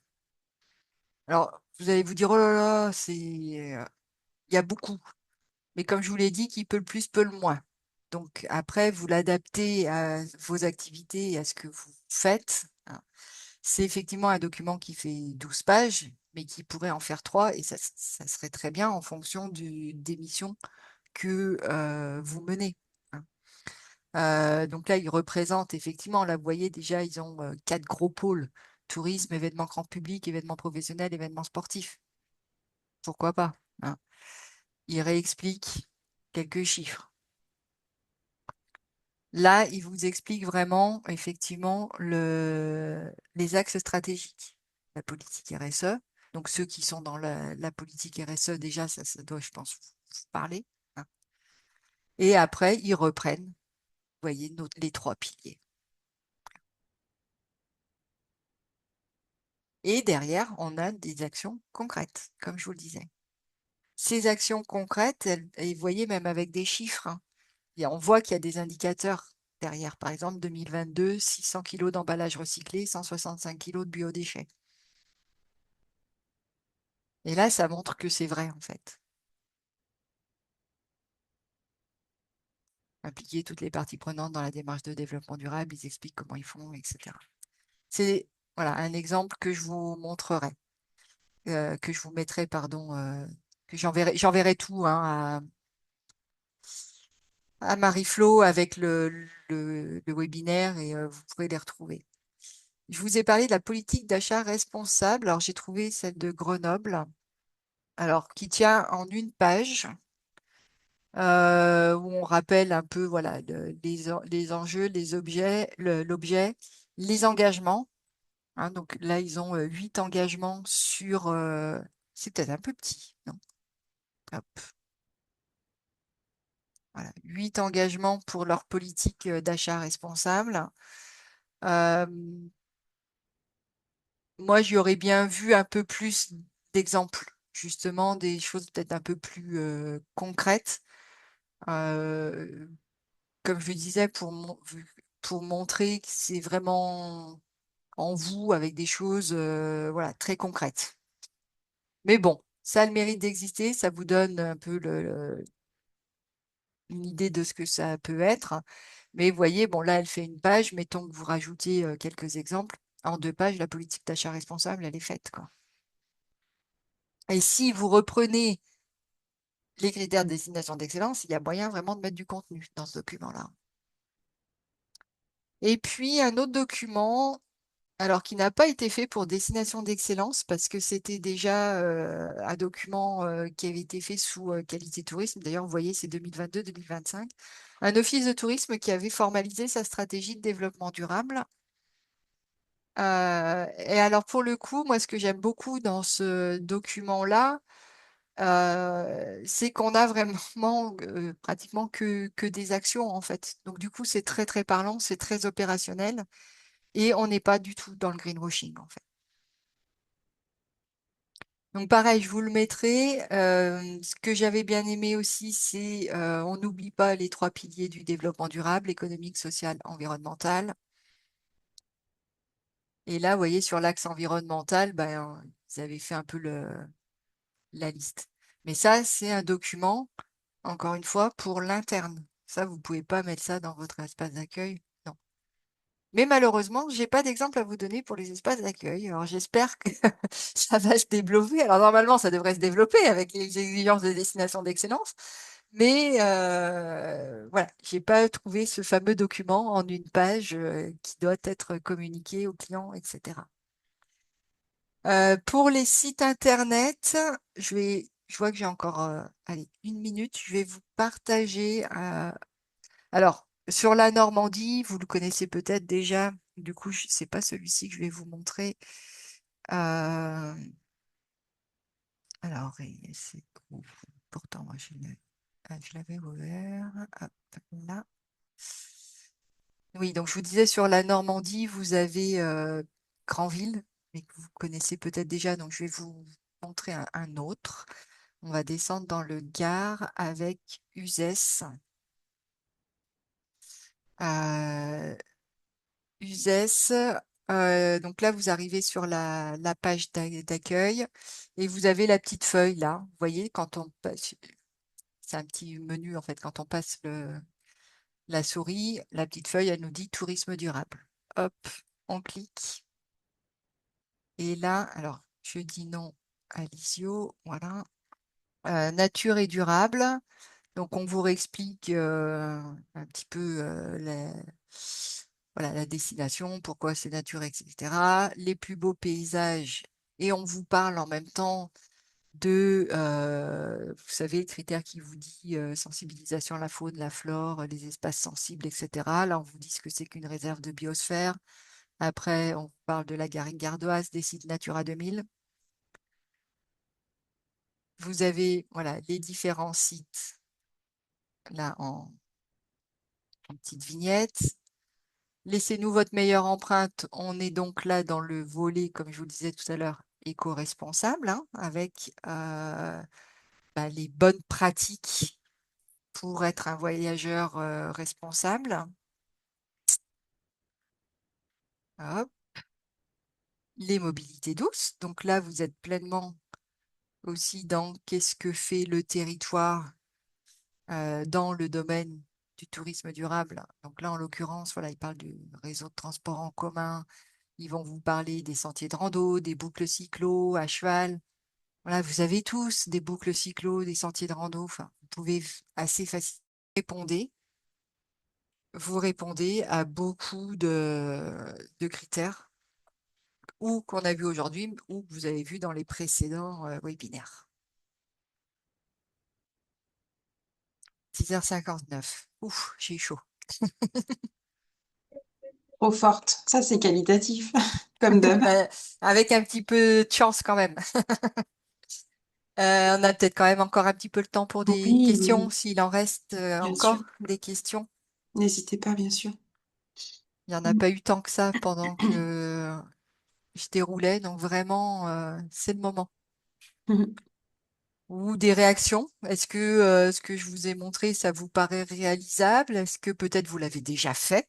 Alors, vous allez vous dire, oh là là, il y a beaucoup. Mais comme je vous l'ai dit, qui peut le plus, peut le moins. Donc après, vous l'adaptez à vos activités et à ce que vous faites. Hein. C'est effectivement un document qui fait 12 pages, mais qui pourrait en faire 3, et ça serait très bien en fonction des missions que vous menez. Hein. Donc là, ils représentent effectivement, là, vous voyez déjà, ils ont 4 gros pôles: tourisme, événements grand public, événements professionnels, événements sportifs. Pourquoi pas? Hein. Ils réexpliquent quelques chiffres. Là, il vous explique vraiment, effectivement, les axes stratégiques, la politique RSE. Donc, ceux qui sont dans la politique RSE, déjà, ça doit, je pense, vous parler. Hein. Et après, ils reprennent voyez les 3 piliers. Et derrière, on a des actions concrètes, comme je vous le disais. Ces actions concrètes, et vous voyez même avec des chiffres, hein, on voit qu'il y a des indicateurs derrière. Par exemple, 2022, 600 kg d'emballage recyclé, 165 kg de biodéchets. Et là, ça montre que c'est vrai, en fait. Impliquer toutes les parties prenantes dans la démarche de développement durable, ils expliquent comment ils font, etc. C'est voilà, un exemple que je vous montrerai, que je vous mettrai, pardon, que j'enverrai tout hein, à Marie-Flo avec le webinaire et vous pourrez les retrouver. Je vous ai parlé de la politique d'achat responsable. Alors, j'ai trouvé celle de Grenoble, alors qui tient en une page, où on rappelle un peu voilà, les enjeux, les objets, l'objet, les engagements. Hein. Donc là, ils ont 8 engagements sur... c'est peut-être un peu petit, non? Hop, voilà. 8 engagements pour leur politique d'achat responsable. Euh, Moi, j'y aurais bien vu un peu plus d'exemples, justement, des choses peut-être un peu plus concrètes. Euh, Comme je le disais, pour montrer que c'est vraiment en vous avec des choses voilà, très concrètes. Mais bon, ça a le mérite d'exister, ça vous donne un peu une idée de ce que ça peut être. Mais vous voyez, bon, là, elle fait une page, mettons que vous rajoutez quelques exemples. En 2 pages, la politique d'achat responsable, elle est faite, quoi. Et si vous reprenez les critères de destination d'excellence, il y a moyen vraiment de mettre du contenu dans ce document-là. Et puis, un autre document, alors qui n'a pas été fait pour destination d'excellence, parce que c'était déjà un document qui avait été fait sous qualité tourisme. D'ailleurs, vous voyez, c'est 2022-2025. Un office de tourisme qui avait formalisé sa stratégie de développement durable. Et alors, pour le coup, moi, ce que j'aime beaucoup dans ce document-là, c'est qu'on a vraiment pratiquement que des actions en fait. Donc du coup, c'est très très parlant, c'est très opérationnel et on n'est pas du tout dans le greenwashing en fait. Donc pareil, je vous le mettrai. Ce que j'avais bien aimé aussi, c'est on n'oublie pas les 3 piliers du développement durable, économique, social, environnemental. Et là, vous voyez, sur l'axe environnemental, ben, ils avaient fait un peu la liste. Mais ça, c'est un document, encore une fois, pour l'interne. Ça, vous ne pouvez pas mettre ça dans votre espace d'accueil. Non. Mais malheureusement, je n'ai pas d'exemple à vous donner pour les espaces d'accueil. Alors, j'espère que ça va se développer. Alors, normalement, ça devrait se développer avec les exigences de destination d'excellence. Mais voilà, je n'ai pas trouvé ce fameux document en une page qui doit être communiqué aux clients, etc. Pour les sites internet, je vois que j'ai encore, allez, 1 minute. Je vais vous partager. Alors, sur la Normandie, vous le connaissez peut-être déjà. Du coup, c'est pas celui-ci que je vais vous montrer. Euh, alors, c'est où? Pourtant, moi, je l'avais ouvert. Hop, là. Oui, donc je vous disais sur la Normandie, vous avez Granville, mais que vous connaissez peut-être déjà, donc je vais vous montrer un autre. On va descendre dans le Gard avec Uzès. Euh, Uzès, donc là, vous arrivez sur la page d'accueil et vous avez la petite feuille là. Vous voyez, quand on passe, c'est un petit menu en fait, quand on passe la souris, la petite feuille, elle nous dit tourisme durable. Hop, on clique. Et là, alors, je dis non à l'ISIO, voilà. Nature et durable. Donc, on vous réexplique un petit peu voilà, la destination, pourquoi c'est nature, etc. Les plus beaux paysages. Et on vous parle en même temps de, vous savez, le critère qui vous dit sensibilisation à la faune, la flore, les espaces sensibles, etc. Là, on vous dit ce que c'est qu'une réserve de biosphère. Après, on parle de la garrigue gardoise, des sites Natura 2000. Vous avez voilà, les différents sites là Une petite vignette. Laissez-nous votre meilleure empreinte. On est donc là dans le volet, comme je vous le disais tout à l'heure, éco-responsable, hein, avec les bonnes pratiques pour être un voyageur responsable. Hop. Les mobilités douces. Donc là, vous êtes pleinement aussi dans qu'est-ce que fait le territoire dans le domaine du tourisme durable. Donc là, en l'occurrence, voilà, ils parlent du réseau de transport en commun. Ils vont vous parler des sentiers de rando, des boucles cyclo à cheval. Voilà, vous avez tous des boucles cyclo, des sentiers de rando. Enfin, vous pouvez assez facilement répondre. Vous répondez à beaucoup de critères ou qu'on a vu aujourd'hui ou que vous avez vu dans les précédents webinaires. 6h59. Ouf, j'ai eu chaud. Trop forte. Ça, c'est qualitatif, comme d'hab. Avec un petit peu de chance quand même. On a peut-être quand même encore un petit peu le temps pour des Oui, questions, oui, s'il en reste bien encore sûr. des questions. N'hésitez pas, bien sûr. Il n'y en a pas eu tant que ça pendant que je déroulais, donc vraiment, c'est le moment. Mhm. Ou des réactions. Est-ce que ce que je vous ai montré, ça vous paraît réalisable? Est-ce que peut-être vous l'avez déjà fait?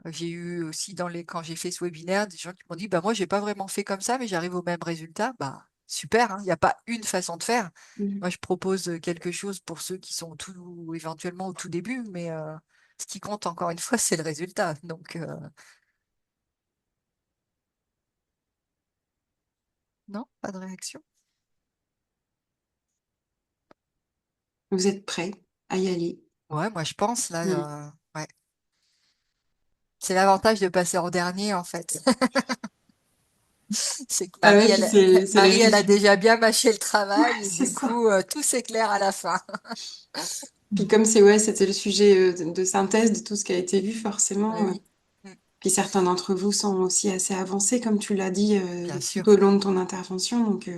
J'ai eu aussi quand j'ai fait ce webinaire des gens qui m'ont dit bah moi j'ai pas vraiment fait comme ça mais j'arrive au même résultat. Bah super, hein, il n'y a pas une façon de faire. Mhm. Moi je propose quelque chose pour ceux qui sont éventuellement au tout début, mais ce qui compte encore une fois c'est le résultat. Donc non, pas de réaction. Vous êtes prêts à y aller? Ouais, moi je pense là, Mhm. ouais. C'est l'avantage de passer en dernier en fait. C'est que Ah ouais, puis c'est les Marie, elle a résultats. déjà bien mâché le travail et C'est du ça. coup, tout s'éclaire à la fin. Puis comme c'était le sujet de synthèse de tout ce qui a été vu, Eh forcément. oui, mm, Puis certains d'entre vous sont aussi assez avancés, comme tu l'as dit bien tout au sûr. long de ton intervention. Donc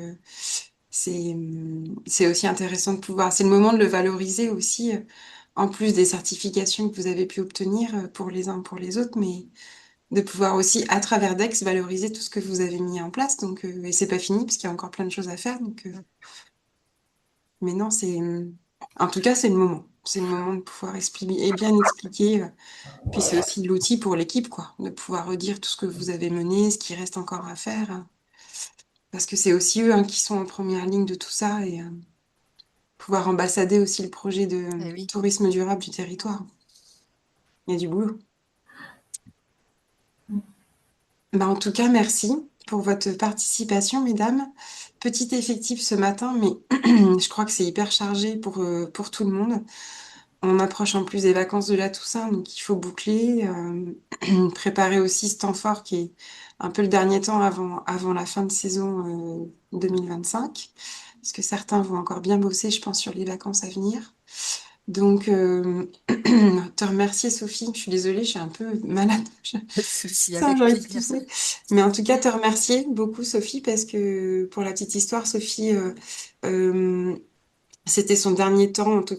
c'est aussi intéressant de pouvoir. C'est le moment de le valoriser aussi, en plus des certifications que vous avez pu obtenir pour les uns pour les autres, mais de pouvoir aussi, à travers Dex, valoriser tout ce que vous avez mis en place. Donc, et c'est pas fini, parce qu'il y a encore plein de choses à faire. Donc, Mm. mais non, en tout cas, c'est le moment. C'est le moment de pouvoir expliquer et bien expliquer. Puis c'est aussi l'outil pour l'équipe, quoi, de pouvoir redire tout ce que vous avez mené, ce qui reste encore à faire. Parce que c'est aussi eux, hein, qui sont en première ligne de tout ça et pouvoir ambassader aussi le projet de Eh oui. tourisme durable du territoire. Il y a du boulot. Bah, en tout cas, merci pour votre participation, mesdames. Petit effectif ce matin, mais je crois que c'est hyper chargé pour tout le monde. On approche en plus des vacances de la Toussaint, donc il faut boucler, préparer aussi ce temps fort qui est un peu le dernier temps avant la fin de saison 2025, parce que certains vont encore bien bosser, je pense, sur les vacances à venir. Donc, te remercier, Sophie. Je suis désolée, je suis un peu malade. Pas de souci, Ça, avec j'ai envie de plaisir. tousser. Mais en tout cas, te remercier beaucoup, Sophie, parce que pour la petite histoire, Sophie, c'était son dernier temps, en tout cas.